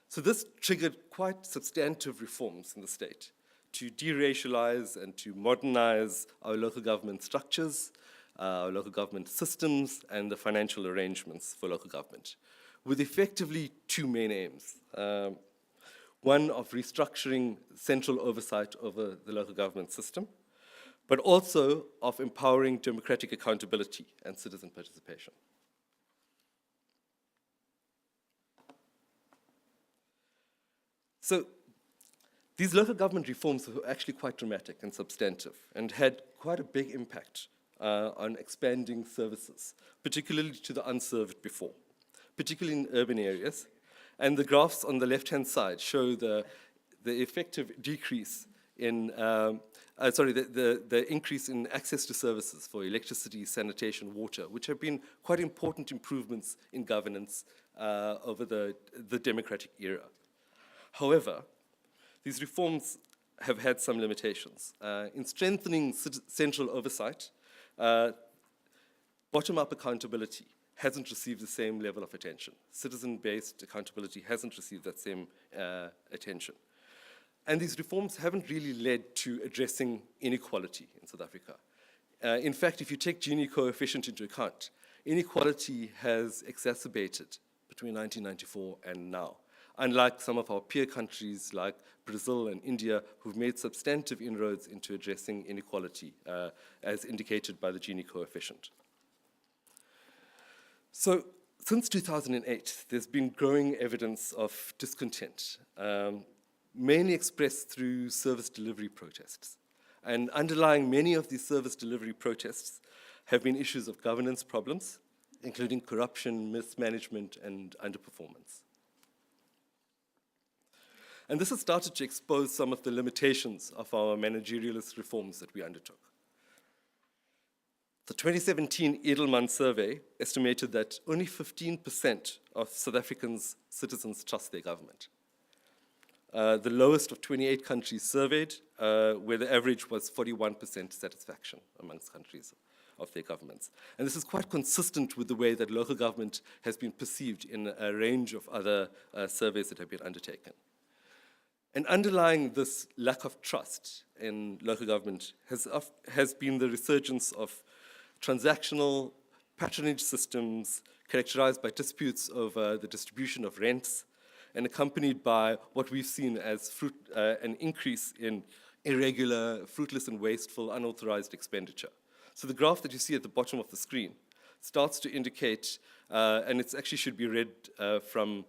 Speaker 5: So this triggered quite substantive reforms in the state to deracialize and to modernize our local government structures, our local government systems, and the financial arrangements for local government, with effectively 2 main aims. One of restructuring central oversight over the local government system, but also of empowering democratic accountability and citizen participation. So these local government reforms were actually quite dramatic and substantive and had quite a big impact on expanding services, particularly to the unserved before, particularly in urban areas. And the graphs on the left-hand side show the effective decrease in, the increase in access to services for electricity, sanitation, water, which have been quite important improvements in governance over the democratic era. However, these reforms have had some limitations. In strengthening central oversight, bottom-up accountability hasn't received the same level of attention. Citizen-based accountability hasn't received that same attention. And these reforms haven't really led to addressing inequality in South Africa. In fact, if you take Gini coefficient into account, inequality has exacerbated between 1994 and now, unlike some of our peer countries like Brazil and India, who've made substantive inroads into addressing inequality, as indicated by the Gini coefficient. So Since 2008, there's been growing evidence of discontent, mainly expressed through service delivery protests. And underlying many of these service delivery protests have been issues of governance problems, including corruption, mismanagement, and underperformance. And this has started to expose some of the limitations of our managerialist reforms that we undertook. The 2017 Edelman survey estimated that only 15% of South Africans' citizens trust their government. The lowest of 28 countries surveyed, where the average was 41% satisfaction amongst countries of their governments. And this is quite consistent with the way that local government has been perceived in a range of other surveys that have been undertaken. And underlying this lack of trust in local government has been the resurgence of transactional patronage systems characterized by disputes over the distribution of rents and accompanied by what we've seen as an increase in irregular, fruitless and wasteful, unauthorized expenditure. So the graph that you see at the bottom of the screen starts to indicate, and it actually should be read from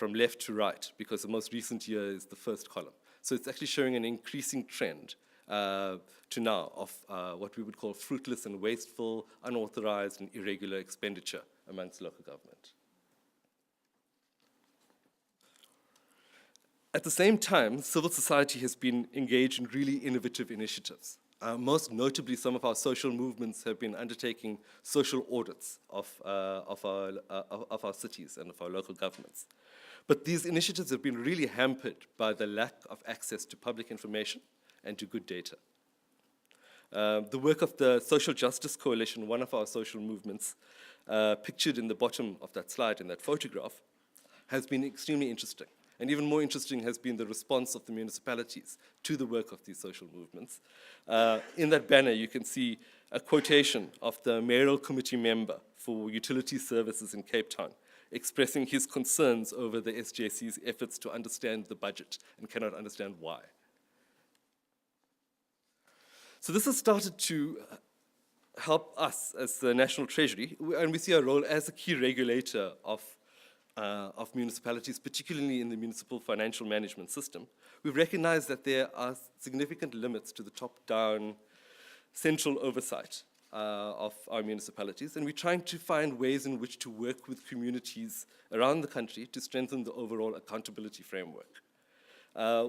Speaker 5: left to right, because the most recent year is the first column. So it's actually showing an increasing trend to now of what we would call fruitless and wasteful, unauthorized and irregular expenditure amongst local government. At the same time, civil society has been engaged in really innovative initiatives. Most notably, some of our social movements have been undertaking social audits of our cities and of our local governments. But these initiatives have been really hampered by the lack of access to public information and to good data. The work of the Social Justice Coalition, one of our social movements, pictured in the bottom of that slide in that photograph, has been extremely interesting. And even more interesting has been the response of the municipalities to the work of these social movements. In that banner, you can see a quotation of the mayoral committee member for utility services in Cape Town, expressing his concerns over the SJC's efforts to understand the budget and cannot understand why. So this has started to help us as the National Treasury, and we see our role as a key regulator of municipalities, particularly in the municipal financial management system. We've recognized that there are significant limits to the top-down central oversight of our municipalities, and we're trying to find ways in which to work with communities around the country to strengthen the overall accountability framework.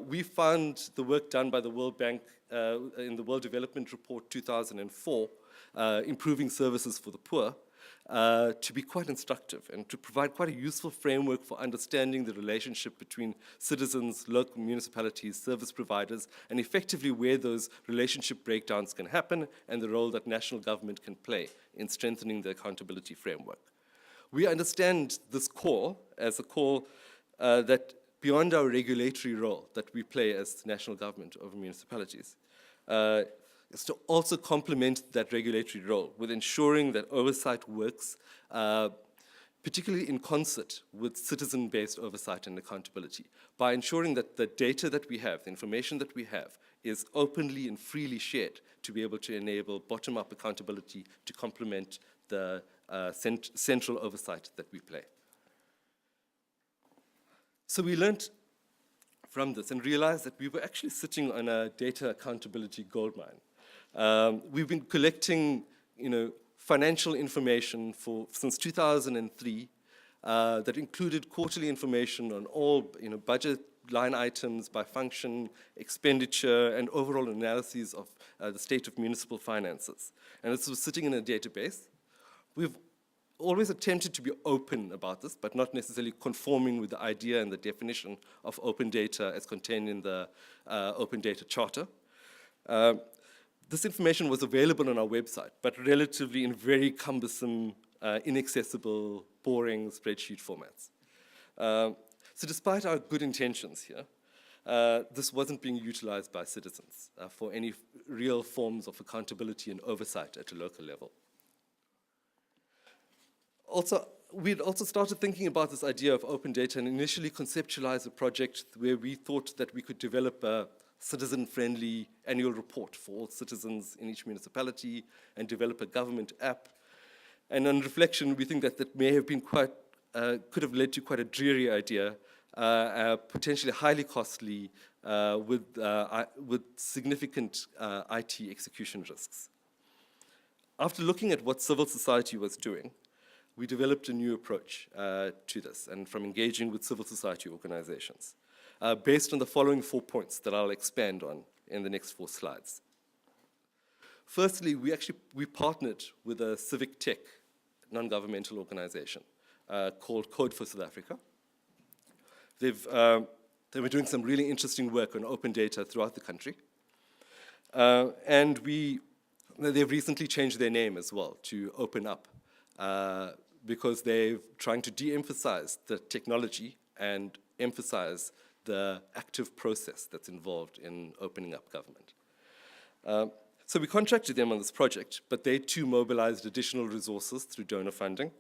Speaker 5: We found the work done by the World Bank in the World Development Report 2004, Improving Services for the Poor, to be quite instructive and to provide quite a useful framework for understanding the relationship between citizens, local municipalities, service providers, and effectively where those relationship breakdowns can happen and the role that national government can play in strengthening the accountability framework. We understand this call as a call that beyond our regulatory role that we play as national government over municipalities, is to also complement that regulatory role with ensuring that oversight works, particularly in concert with citizen-based oversight and accountability, by ensuring that the data that we have, the information that we have, is openly and freely shared to be able to enable bottom-up accountability to complement the central oversight that we play. So we learned from this and realized that we were actually sitting on a data accountability goldmine. We've been collecting, financial information since 2003 that included quarterly information on all, budget line items by function, expenditure, and overall analyses of the state of municipal finances. And this was sitting in a database. We've always attempted to be open about this, but not necessarily conforming with the idea and the definition of open data as contained in the Open Data Charter. This information was available on our website, but relatively in very cumbersome, inaccessible, boring spreadsheet formats. So despite our good intentions here, this wasn't being utilized by citizens for any real forms of accountability and oversight at a local level. Also, we'd also started thinking about this idea of open data and initially conceptualized a project where we thought that we could develop a citizen-friendly annual report for all citizens in each municipality and develop a government app And on reflection, we think that that may have been could have led to quite a dreary idea, potentially highly costly, with significant IT execution risks. After looking at what civil society was doing, we developed a new approach to this, and from engaging with civil society organizations, based on the following 4 points that I'll expand on in the next 4 slides. Firstly, we partnered with a civic tech non-governmental organization called Code for South Africa. They were doing some really interesting work on open data throughout the country. And they've recently changed their name as well to Open Up, because they're trying to de-emphasize the technology and emphasize the active process that's involved in opening up government. So we contracted them on this project, but they too mobilized additional resources through donor funding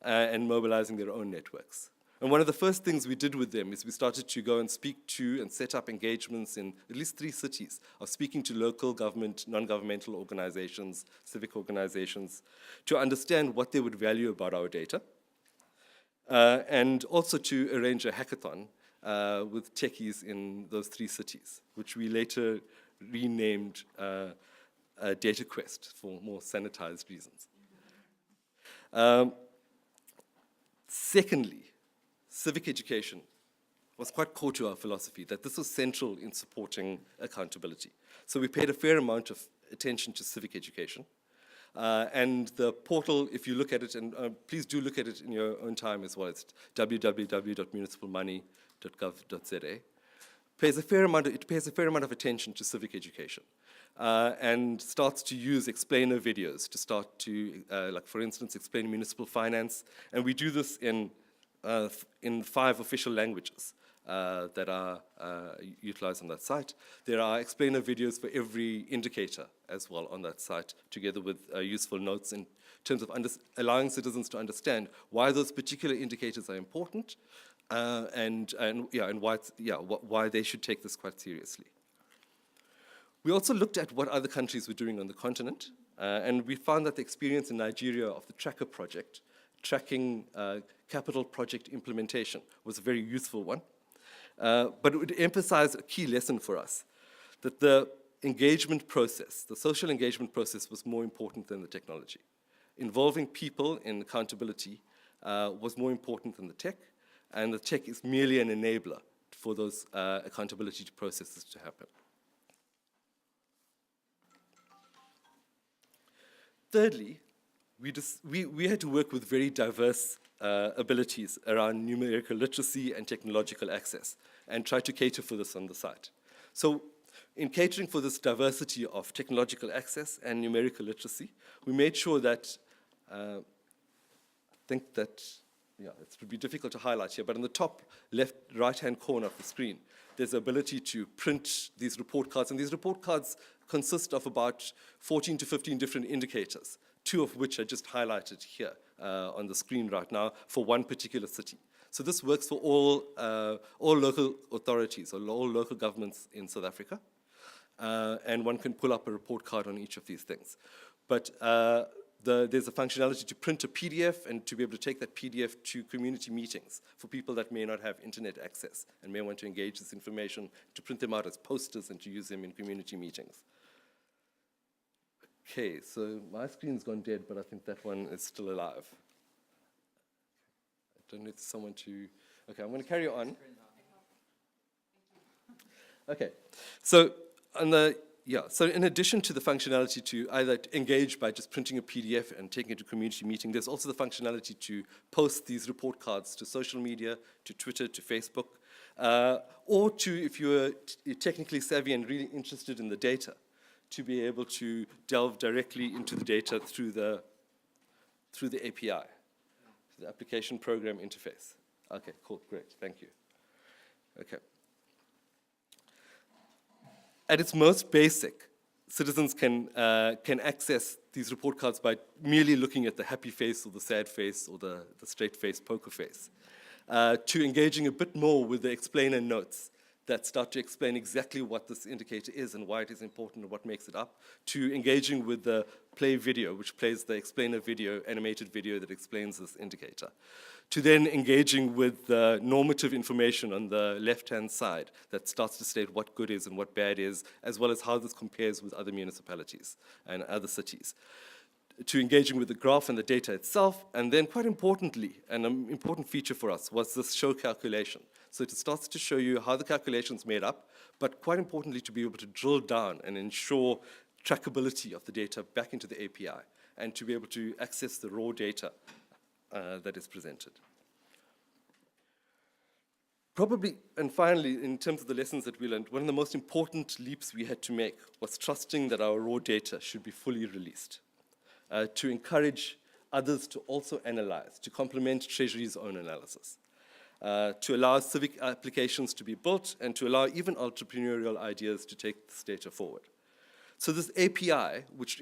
Speaker 5: and mobilizing their own networks. And one of the first things we did with them is we started to go and speak to and set up engagements in at least 3 cities of speaking to local government, non-governmental organizations, civic organizations, to understand what they would value about our data, and also to arrange a hackathon with techies in those 3 cities, which we later renamed Data Quest for more sanitized reasons. Secondly, civic education was quite core to our philosophy, that this was central in supporting accountability. So we paid a fair amount of attention to civic education. And the portal, if you look at it, and please do look at it in your own time as well, it's www.municipalmoney.gov.za. It pays a fair amount of attention to civic education, and starts to use explainer videos to start to, like for instance, explain municipal finance. And we do this in 5 official languages that are utilized on that site. There are explainer videos for every indicator as well on that site, together with useful notes in terms of allowing citizens to understand why those particular indicators are important, and why they should take this quite seriously. We also looked at what other countries were doing on the continent, and we found that the experience in Nigeria of the Tracker project, tracking capital project implementation, was a very useful one. But it would emphasize a key lesson for us, that the engagement process, the social engagement process, was more important than the technology. Involving people in accountability was more important than the tech, and the tech is merely an enabler for those accountability processes to happen. Thirdly, we had to work with very diverse abilities around numerical literacy and technological access, and try to cater for this on the site. So in catering for this diversity of technological access and numerical literacy, we made sure that, it would be difficult to highlight here, but in the top left right-hand corner of the screen, there's the ability to print these report cards, and these report cards consist of about 14 to 15 different indicators, 2 of which are just highlighted here on the screen right now for one particular city. So this works for all local authorities or all local governments in South Africa, and one can pull up a report card on each of these things. But there's a functionality to print a PDF and to be able to take that PDF to community meetings for people that may not have internet access and may want to engage this information, to print them out as posters and to use them in community meetings. Okay, so my screen's gone dead, but I think that one is still alive. I don't need someone to... Okay, I'm going to carry on. Okay, so so in addition to the functionality to either engage by just printing a PDF and taking it to a community meeting, there's also the functionality to post these report cards to social media, to Twitter, to Facebook, or to, if you're technically savvy and really interested in the data, to be able to delve directly into the data through the API, the application program interface. Okay, cool, great, thank you. Okay. At its most basic, citizens can access these report cards by merely looking at the happy face or the sad face or the straight face, poker face, to engaging a bit more with the explainer notes that start to explain exactly what this indicator is and why it is important and what makes it up, to engaging with the play video, which plays the explainer video, animated video that explains this indicator, to then engaging with the normative information on the left-hand side that starts to state what good is and what bad is, as well as how this compares with other municipalities and other cities, to engaging with the graph and the data itself, and then quite importantly, and an important feature for us, was this show calculation. So it starts to show you how the calculation's made up, but quite importantly to be able to drill down and ensure trackability of the data back into the API, and to be able to access the raw data that is presented. Probably, and finally, in terms of the lessons that we learned, one of the most important leaps we had to make was trusting that our raw data should be fully released, to encourage others to also analyze, to complement Treasury's own analysis, to allow civic applications to be built, and to allow even entrepreneurial ideas to take this data forward. So this API, which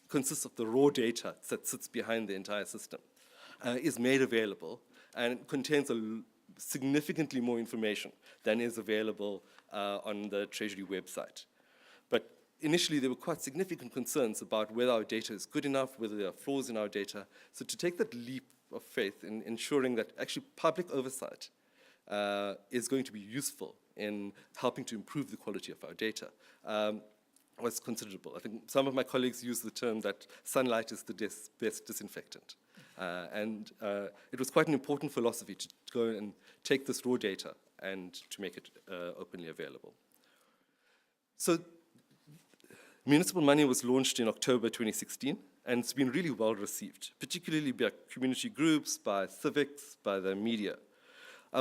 Speaker 5: consists of the raw data that sits behind the entire system, is made available and contains significantly more information than is available on the Treasury website. But initially, there were quite significant concerns about whether our data is good enough, whether there are flaws in our data. So to take that leap of faith in ensuring that actually public oversight is going to be useful in helping to improve the quality of our data was considerable. I think some of my colleagues use the term that sunlight is the best disinfectant. It was quite an important philosophy to go and take this raw data and to make it openly available. So municipal money was launched in October 2016, and it's been really well received, particularly by community groups, by civics, by the media.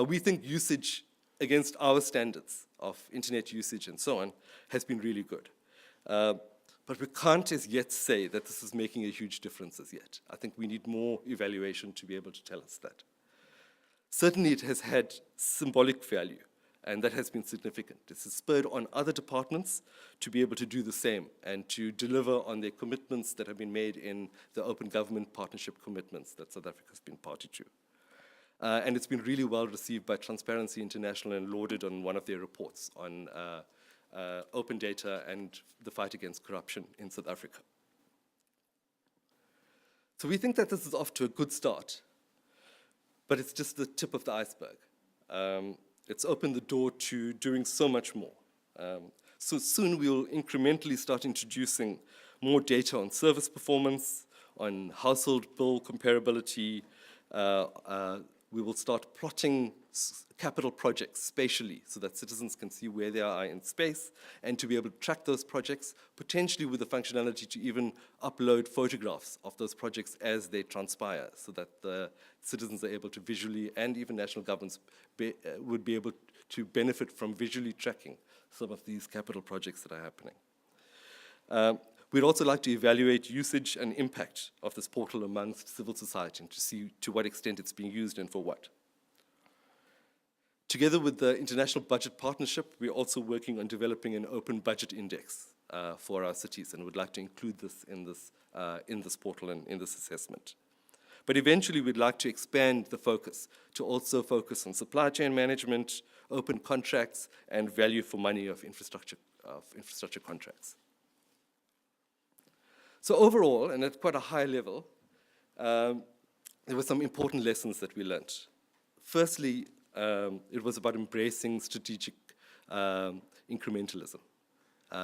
Speaker 5: We think usage against our standards of internet usage and so on has been really good. But we can't as yet say that this is making a huge difference as yet. I think we need more evaluation to be able to tell us that. Certainly it has had symbolic value, and that has been significant. This has spurred on other departments to be able to do the same and to deliver on their commitments that have been made in the open government partnership commitments that South Africa has been party to. And it's been really well received by Transparency International and lauded on one of their reports on open data and the fight against corruption in South Africa. So we think that this is off to a good start, but it's just the tip of the iceberg. It's opened the door to doing so much more. So soon we will incrementally start introducing more data on service performance, on household bill comparability. We will start plotting capital projects spatially so that citizens can see where they are in space and to be able to track those projects, potentially with the functionality to even upload photographs of those projects as they transpire so that the citizens are able to visually, and even national governments would be able to benefit from visually tracking some of these capital projects that are happening. We'd also like to evaluate usage and impact of this portal amongst civil society and to see to what extent it's being used and for what. Together with the International Budget Partnership, we're also working on developing an open budget index for our cities, and would like to include this in this portal and in this assessment. But eventually, we'd like to expand the focus to also focus on supply chain management, open contracts, and value for money of infrastructure contracts. So overall, and at quite a high level, there were some important lessons that we learned. Firstly, it was about embracing strategic incrementalism.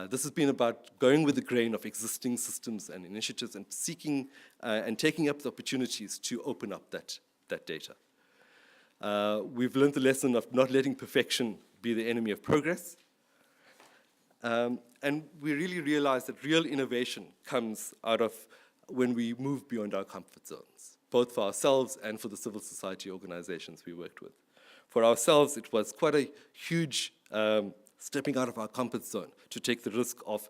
Speaker 5: This has been about going with the grain of existing systems and initiatives and seeking and taking up the opportunities to open up that data. We've learned the lesson of not letting perfection be the enemy of progress. And we really realize that real innovation comes out of when we move beyond our comfort zones, both for ourselves and for the civil society organizations we worked with. For ourselves, it was quite a huge stepping out of our comfort zone to take the risk of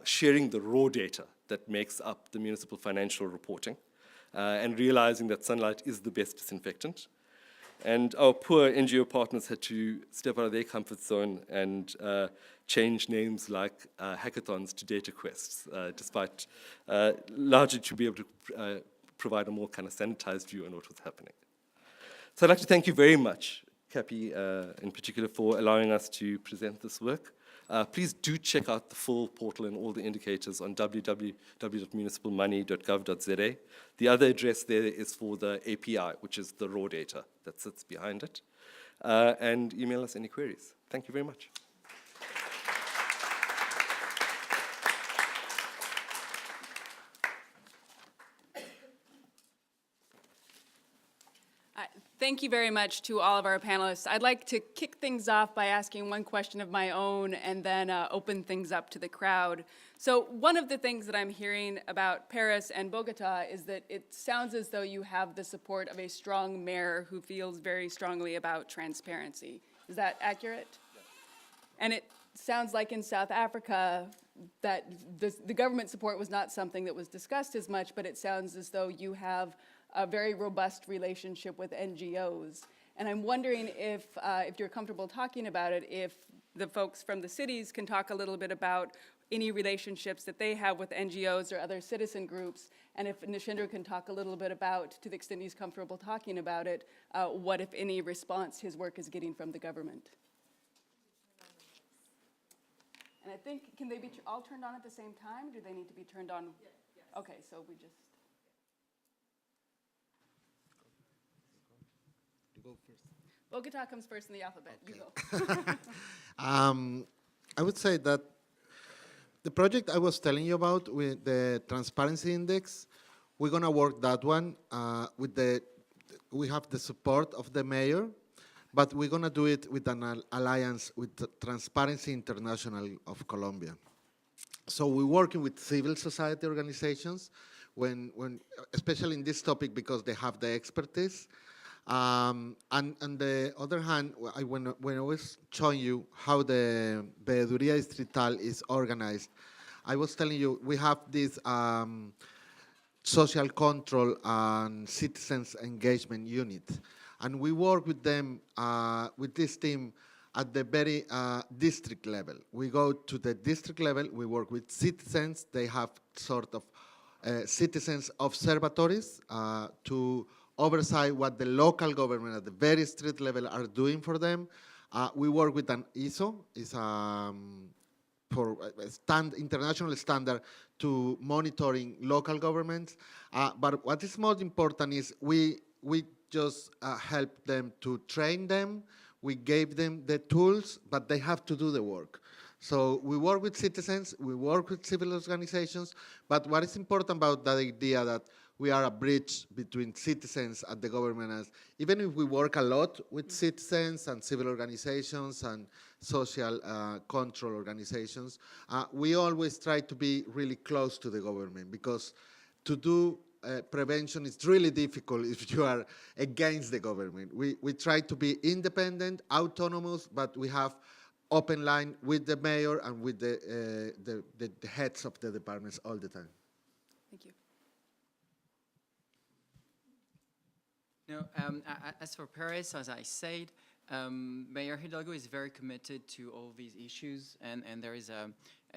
Speaker 5: sharing the raw data that makes up the municipal financial reporting and realizing that sunlight is the best disinfectant. And our poor NGO partners had to step out of their comfort zone and change names like hackathons to data quests, despite largely to be able to provide a more kind of sanitized view on what was happening. So I'd like to thank you very much, CAPI in particular for allowing us to present this work. Please do check out the full portal and all the indicators on www.municipalmoney.gov.za. The other address there is for the API, which is the raw data that sits behind it. And email us any queries. Thank you very much.
Speaker 2: Thank you very much to all of our panelists. I'd like to kick things off by asking one question of my own and then open things up to the crowd. So one of the things that I'm hearing about Paris and Bogota is that it sounds as though you have the support of a strong mayor who feels very strongly about transparency. Is that accurate? Yes. And it sounds like in South Africa that the government support was not something that was discussed as much, but it sounds as though you have a very robust relationship with NGOs. And I'm wondering if you're comfortable talking about it, if the folks from the cities can talk a little bit about any relationships that they have with NGOs or other citizen groups, and if Nishendra can talk a little bit about, to the extent he's comfortable talking about it, what, if any, response his work is getting from the government. And I think, can they be all turned on at the same time? Do they need to be turned on? Yes. Okay, so we just... Bogota comes first in the alphabet. Okay. You go.
Speaker 6: I would say that the project I was telling you about with the Transparency Index, we're going to work that one we have the support of the mayor, but we're going to do it with an alliance with the Transparency International of Colombia. So we're working with civil society organizations, especially in this topic because they have the expertise. And on the other hand, when I was showing you how the Veeduría Distrital is organized, I was telling you we have this social control and citizens engagement unit. And we work with them, with this team, at the very district level. We go to the district level, we work with citizens. They have sort of citizens observatories to oversight what the local government at the very street level are doing for them. We work with an ISO, it's for a international standard to monitoring local governments. But what is most important is we just help them to train them. We gave them the tools, but they have to do the work. So we work with citizens, we work with civil organizations, but what is important about that idea that we are a bridge between citizens and the government, as even if we work a lot with citizens and civil organizations and social control organizations, we always try to be really close to the government, because to do prevention is really difficult if you are against the government. We try to be independent, autonomous, but we have open line with the mayor and with the heads of the departments all the time.
Speaker 2: Thank you.
Speaker 3: No, as for Paris, as I said, Mayor Hidalgo is very committed to all these issues, and there is a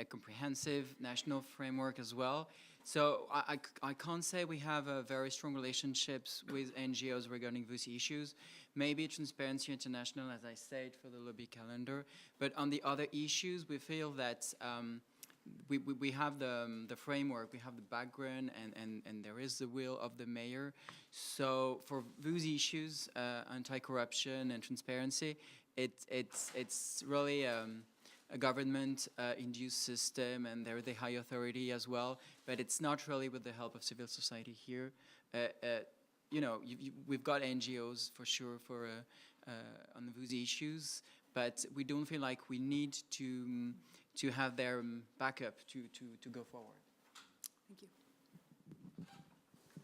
Speaker 3: comprehensive national framework as well. So I can't say we have very strong relationships with NGOs regarding these issues. Maybe Transparency International, as I said, for the lobby calendar. But on the other issues, we feel that we have the framework, we have the background, and there is the will of the mayor. So for those issues, anti-corruption and transparency, it's really a government-induced system, and they're the high authority as well. But it's not really with the help of civil society here. You know, we've got NGOs for sure for on those issues, but we don't feel like we need to have their backup to go forward.
Speaker 2: Thank you.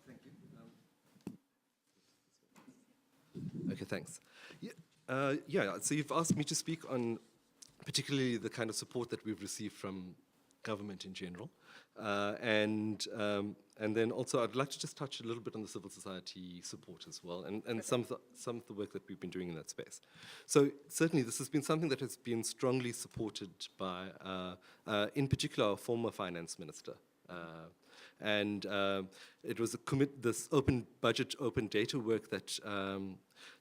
Speaker 5: Thank you. Okay, thanks. Yeah, so you've asked me to speak on particularly the kind of support that we've received from government in general. And then also I'd like to just touch a little bit on the civil society support as well, and some of the work that we've been doing in that space. So certainly this has been something that has been strongly supported by, in particular, our former finance minister. And it was this open budget, open data work that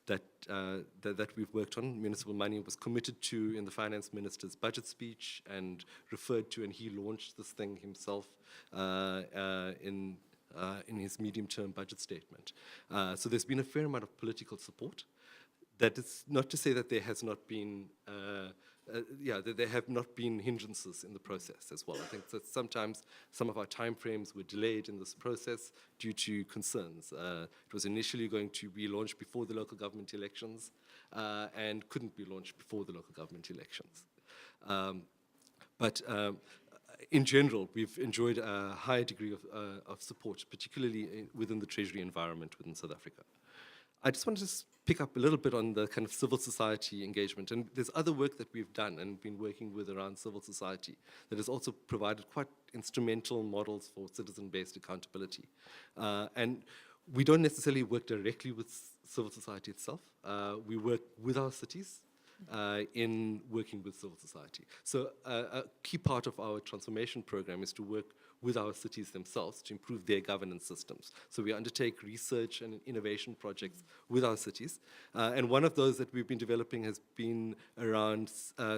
Speaker 5: that we've worked on. Municipal money was committed to in the finance minister's budget speech and referred to, and he launched this thing himself in his medium-term budget statement. So there's been a fair amount of political support. That is not to say that there has not been, that there have not been hindrances in the process as well. I think that sometimes some of our timeframes were delayed in this process due to concerns. It was initially going to be launched before the local government elections and couldn't be launched before the local government elections. But in general, we've enjoyed a high degree of support, particularly within the Treasury environment within South Africa. I just want to pick up a little bit on the kind of civil society engagement. And there's other work that we've done and been working with around civil society that has also provided quite instrumental models for citizen-based accountability. And we don't necessarily work directly with civil society itself. We work with our cities in working with civil society. So a key part of our transformation program is to work with our cities themselves to improve their governance systems. So we undertake research and innovation projects with our cities. And one of those that we've been developing has been around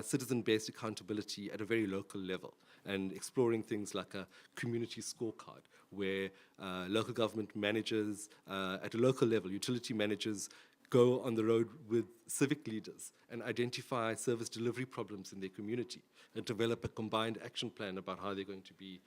Speaker 5: citizen-based accountability at a very local level and exploring things like a community scorecard where local government managers at a local level, utility managers, go on the road with civic leaders and identify service delivery problems in their community and develop a combined action plan about how they're going to be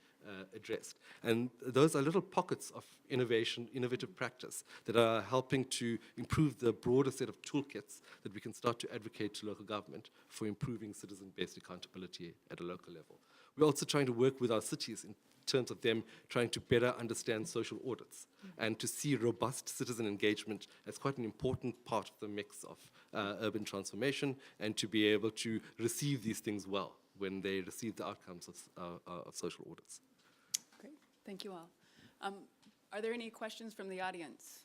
Speaker 5: addressed. And those are little pockets of innovation, innovative practice that are helping to improve the broader set of toolkits that we can start to advocate to local government for improving citizen-based accountability at a local level. We're also trying to work with our cities in terms of them trying to better understand social audits and to see robust citizen engagement as quite an important part of the mix of urban transformation and to be able to receive these things well when they receive the outcomes of social audits.
Speaker 2: Great, thank you all. Are there any questions from the audience?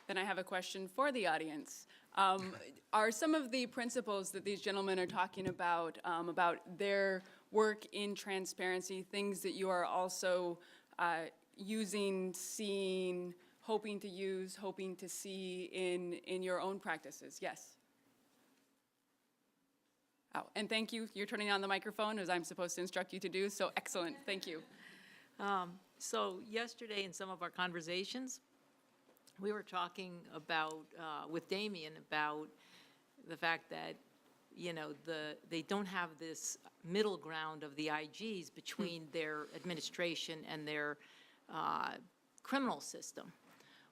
Speaker 2: Then I have a question for the audience. Are some of the principles that these gentlemen are talking about their work in transparency, things that you are also using, seeing, hoping to use, hoping to see in your own practices? Yes. Oh, and thank you. You're turning on the microphone as I'm supposed to instruct you to do, so excellent. Thank you.
Speaker 7: So yesterday in some of our conversations, we were talking about, with Damien, about the fact that, you know, they don't have this middle ground of the IGs between their administration and their criminal system.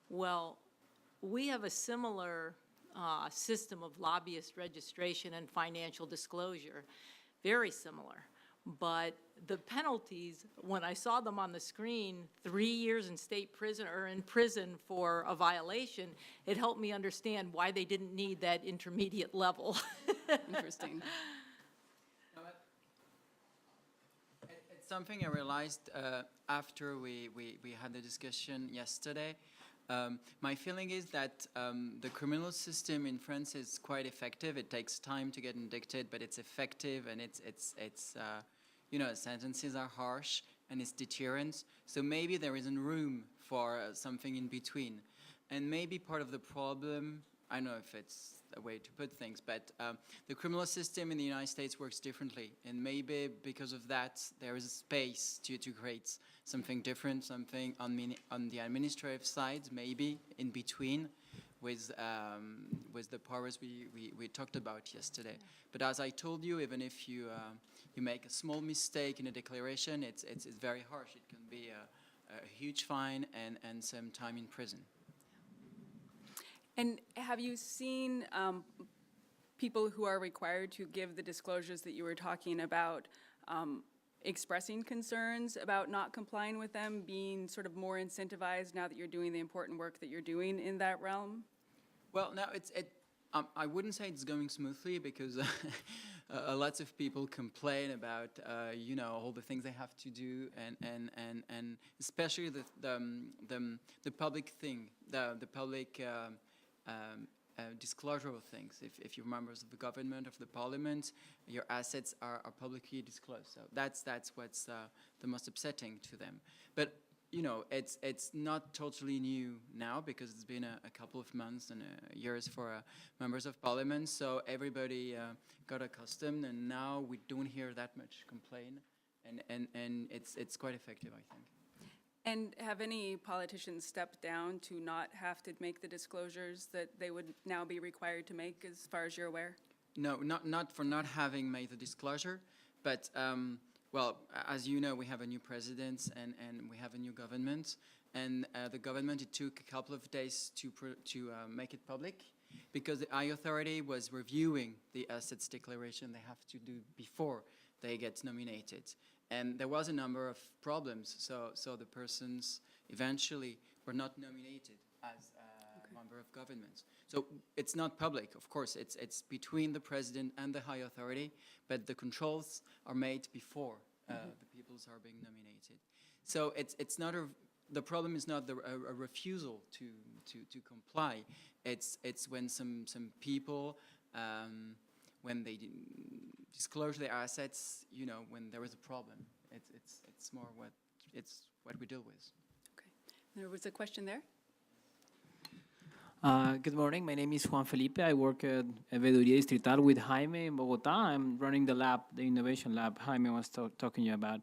Speaker 7: Well, we have a similar system of lobbyist registration and financial disclosure, very similar. But the penalties, when I saw them on the screen, 3 years in state prison or in prison for a violation, it helped me understand why they didn't need that intermediate level.
Speaker 2: Interesting.
Speaker 3: It's something I realized after we had the discussion yesterday. My feeling is that the criminal system in France is quite effective. It takes time to get indicted, but it's effective, and it's you know, sentences are harsh and it's deterrence. So maybe there isn't room for something in between. And maybe part of the problem, I don't know if it's a way to put things, but the criminal system in the United States works differently. And maybe because of that, there is a space to create something different, something on the administrative side, maybe in between with the powers we talked about yesterday. But as I told you, even if you make a small mistake in a declaration, it's very harsh. It can be a huge fine and some time in prison.
Speaker 2: And have you seen people who are required to give the disclosures that you were talking about expressing concerns about not complying with them, being sort of more incentivized now that you're doing the important work that you're doing in that realm?
Speaker 3: Well, no, I wouldn't say it's going smoothly because lots of people complain about you know, all the things they have to do, and especially the public thing, the public disclosure of things. If you're members of the government, of the parliament, your assets are publicly disclosed. So that's what's the most upsetting to them. But you know, it's not totally new now because it's been a couple of months and years for members of parliament. So everybody got accustomed, and now we don't hear that much complaint, and it's quite effective, I think.
Speaker 2: And have any politicians stepped down to not have to make the disclosures that they would now be required to make, as far as you're aware?
Speaker 3: No, not for not having made the disclosure, but well, as you know, we have a new president and we have a new government, and the government, it took a couple of days to make it public, because the high authority was reviewing the assets declaration they have to do before they get nominated. And there was a number of problems, so the persons eventually were not nominated as a member of government. So it's not public, of course, it's between the president and the high authority, but the controls are made before the peoples are being nominated. So it's not the problem is not a refusal to comply. It's when some people, when they disclose their assets, you know, when there is a problem. It's more what we deal with.
Speaker 2: Okay. There was a question there.
Speaker 8: Good morning. My name is Juan Felipe. I work at Veeduría Distrital with Jaime in Bogotá. I'm running the lab, the innovation lab Jaime was talking to you about.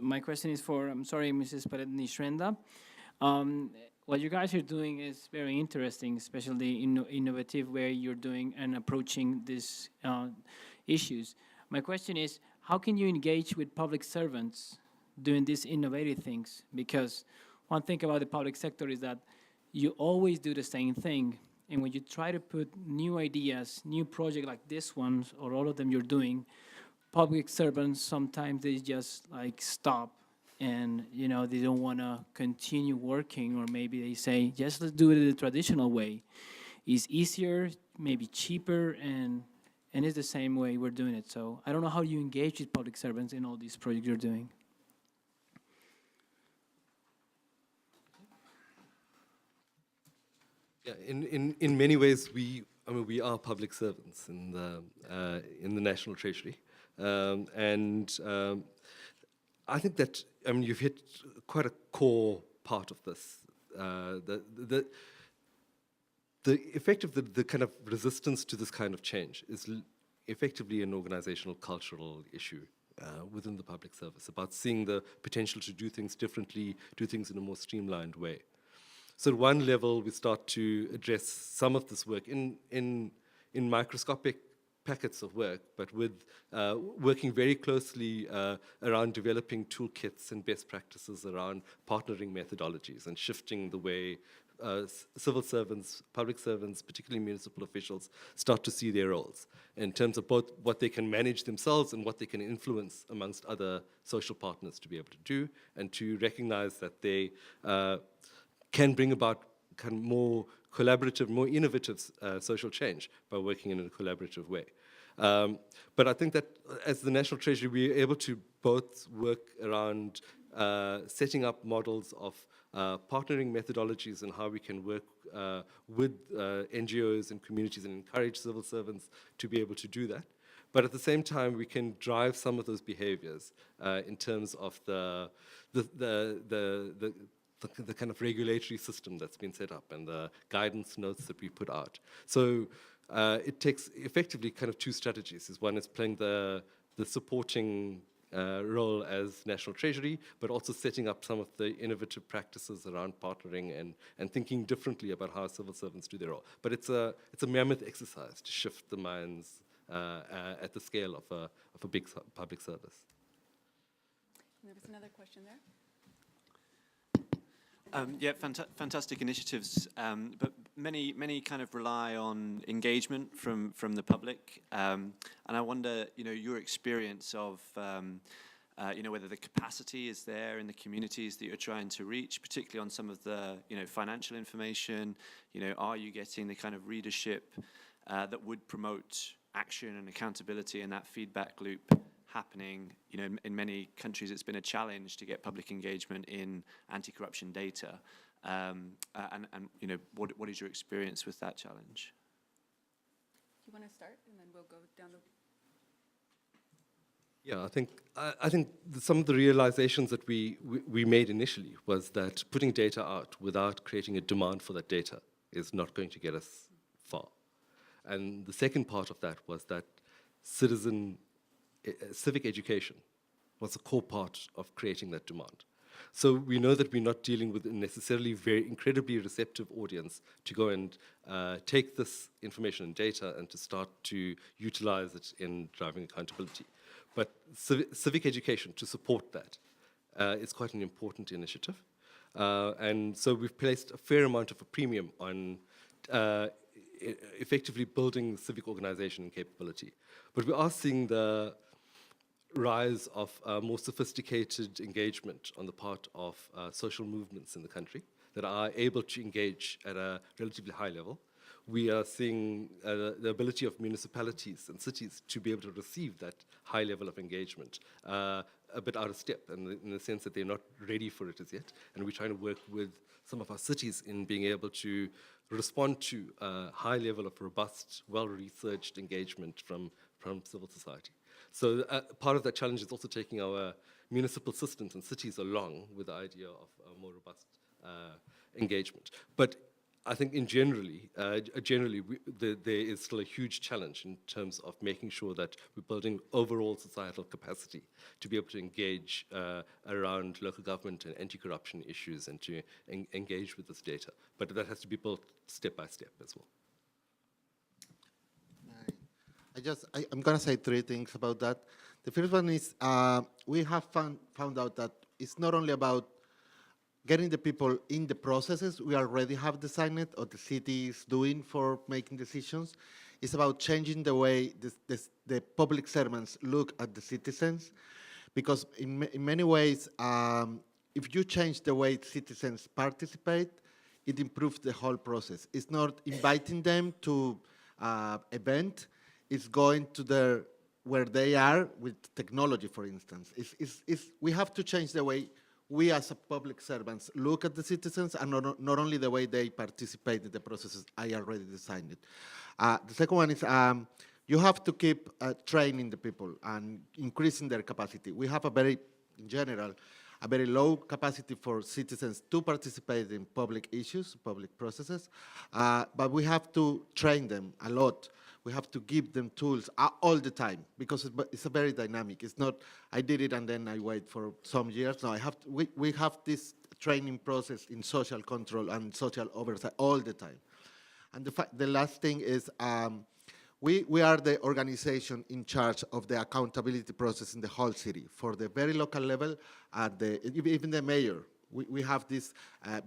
Speaker 8: My question is for, I'm sorry, Mrs. Nishendra. What you guys are doing is very interesting, especially in innovative way you're doing and approaching these issues. My question is, how can you engage with public servants doing these innovative things? Because one thing about the public sector is that you always do the same thing. And when you try to put new ideas, new projects like this one, or all of them you're doing, public servants, sometimes they just like stop and, you know, they don't want to continue working, or maybe they say, just let's do it the traditional way. It's easier, maybe cheaper, and it's the same way we're doing it. So I don't know how you engage with public servants in all these projects you're doing.
Speaker 5: Yeah, in many ways, we are public servants in the National Treasury, and I think that you've hit quite a core part of this. The effect of the kind of resistance to this kind of change is effectively an organizational cultural issue within the public service, about seeing the potential to do things differently, do things in a more streamlined way. So at one level, we start to address some of this work in microscopic packets of work, but with working very closely around developing toolkits and best practices around partnering methodologies and shifting the way civil servants, public servants, particularly municipal officials, start to see their roles in terms of both what they can manage themselves and what they can influence amongst other social partners to be able to do, and to recognize that they can bring about kind of more collaborative, more innovative social change by working in a collaborative way. But I think that as the National Treasury, we're able to both work around setting up models of partnering methodologies and how we can work with NGOs and communities and encourage civil servants to be able to do that. But at the same time, we can drive some of those behaviors in terms of the kind of regulatory system that's been set up and the guidance notes that we put out. So it takes effectively kind of two strategies. One is playing the supporting role as National Treasury, but also setting up some of the innovative practices around partnering and thinking differently about how civil servants do their role. But it's a mammoth exercise to shift the minds at the scale of a big public service.
Speaker 2: There was another question there.
Speaker 9: Yeah, fantastic initiatives, but many kind of rely on engagement from the public, and I wonder, your experience of, whether the capacity is there in the communities that you're trying to reach, particularly on some of the, financial information. Are you getting the kind of readership that would promote action and accountability and that feedback loop happening? In many countries, it's been a challenge to get public engagement in anti-corruption data. What is your experience with that challenge?
Speaker 2: Do you want to start, and then we'll go down the...
Speaker 5: Yeah, I think some of the realizations that we made initially was that putting data out without creating a demand for that data is not going to get us far. And the second part of that was that civic education was a core part of creating that demand. So we know that we're not dealing with a necessarily very incredibly receptive audience to go and take this information and data and to start to utilize it in driving accountability. But civic education to support that is quite an important initiative. And so we've placed a fair amount of a premium on effectively building civic organization and capability. But we are seeing the rise of more sophisticated engagement on the part of social movements in the country that are able to engage at a relatively high level. We are seeing the ability of municipalities and cities to be able to receive that high level of engagement a bit out of step, in the sense that they're not ready for it as yet. And we're trying to work with some of our cities in being able to respond to a high level of robust, well-researched engagement from civil society. So part of that challenge is also taking our municipal systems and cities along with the idea of a more robust engagement. But I think generally, there is still a huge challenge in terms of making sure that we're building overall societal capacity to be able to engage around local government and anti-corruption issues and to engage with this data. But that has to be built step by step as well.
Speaker 6: I'm going to say three things about that. The first one is we have found out that it's not only about getting the people in the processes we already have designed or the city is doing for making decisions. It's about changing the way the public servants look at the citizens, because in many ways, if you change the way citizens participate, it improves the whole process. It's not inviting them to event, it's going to where they are with technology, for instance. We have to change the way we as a public servants look at the citizens, and not only the way they participate in the processes I already designed. The second one is you have to keep training the people and increasing their capacity. We have in general, a very low capacity for citizens to participate in public issues, public processes, but we have to train them a lot. We have to give them tools all the time, because it's a very dynamic. It's not, I did it and then I wait for some years. No, we have this training process in social control and social oversight all the time. And the last thing is we are the organization in charge of the accountability process in the whole city, for the very local level, even the mayor. We have this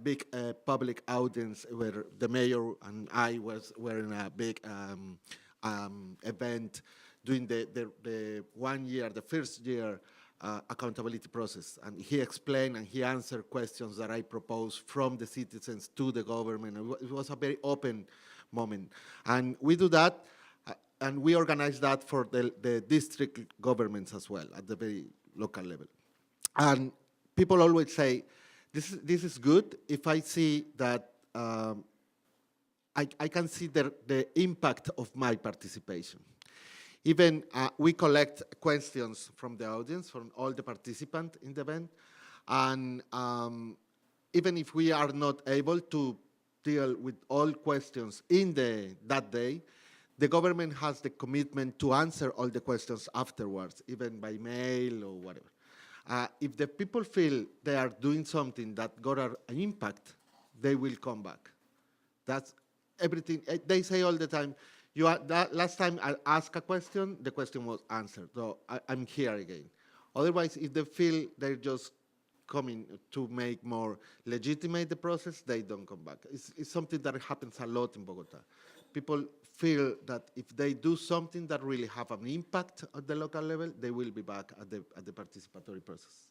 Speaker 6: big public audience where the mayor and I were in a big event during the 1 year, the first year accountability process. And he explained and he answered questions that I proposed from the citizens to the government. It was a very open moment. And we do that, and we organize that for the district governments as well, at the very local level. And people always say, this is good if I see that I can see the impact of my participation. Even we collect questions from the audience, from all the participants in the event, and even if we are not able to deal with all questions in that day, the government has the commitment to answer all the questions afterwards, even by mail or whatever. If the people feel they are doing something that got an impact, they will come back. That's everything. They say all the time, last time I asked a question, the question was answered, so I'm here again. Otherwise, if they feel they're just coming to make more legitimate the process, they don't come back. It's something that happens a lot in Bogota. People feel that if they do something that really have an impact at the local level, they will be back at the participatory process.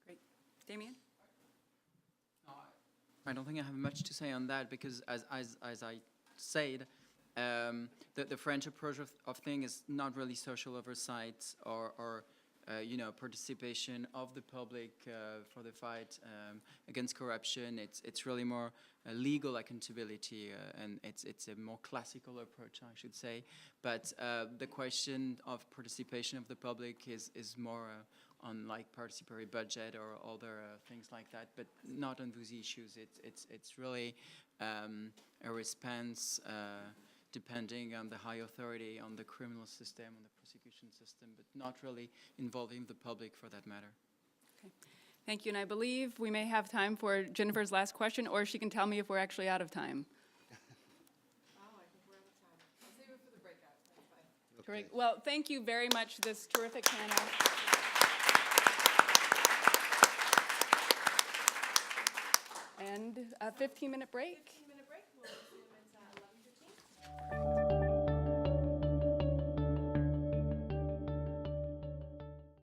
Speaker 2: Great. Damien?
Speaker 3: I don't think I have much to say on that, because as I said, the French approach of thing is not really social oversight or participation of the public for the fight against corruption. It's really more legal accountability, and it's a more classical approach, I should say. But the question of participation of the public is more on like participatory budget or other things like that, but not on those issues. It's really a response depending on the high authority, on the criminal system, on the prosecution system, but not really involving the public for that matter.
Speaker 2: Okay. Thank you, and I believe we may have time for Jennifer's last question, or she can tell me if we're actually out of time.
Speaker 1: Oh, I think we're out of time. I'll save it for the breakout. That's fine.
Speaker 2: Terrific. Well, thank you very much, this terrific panel. And a 15-minute break.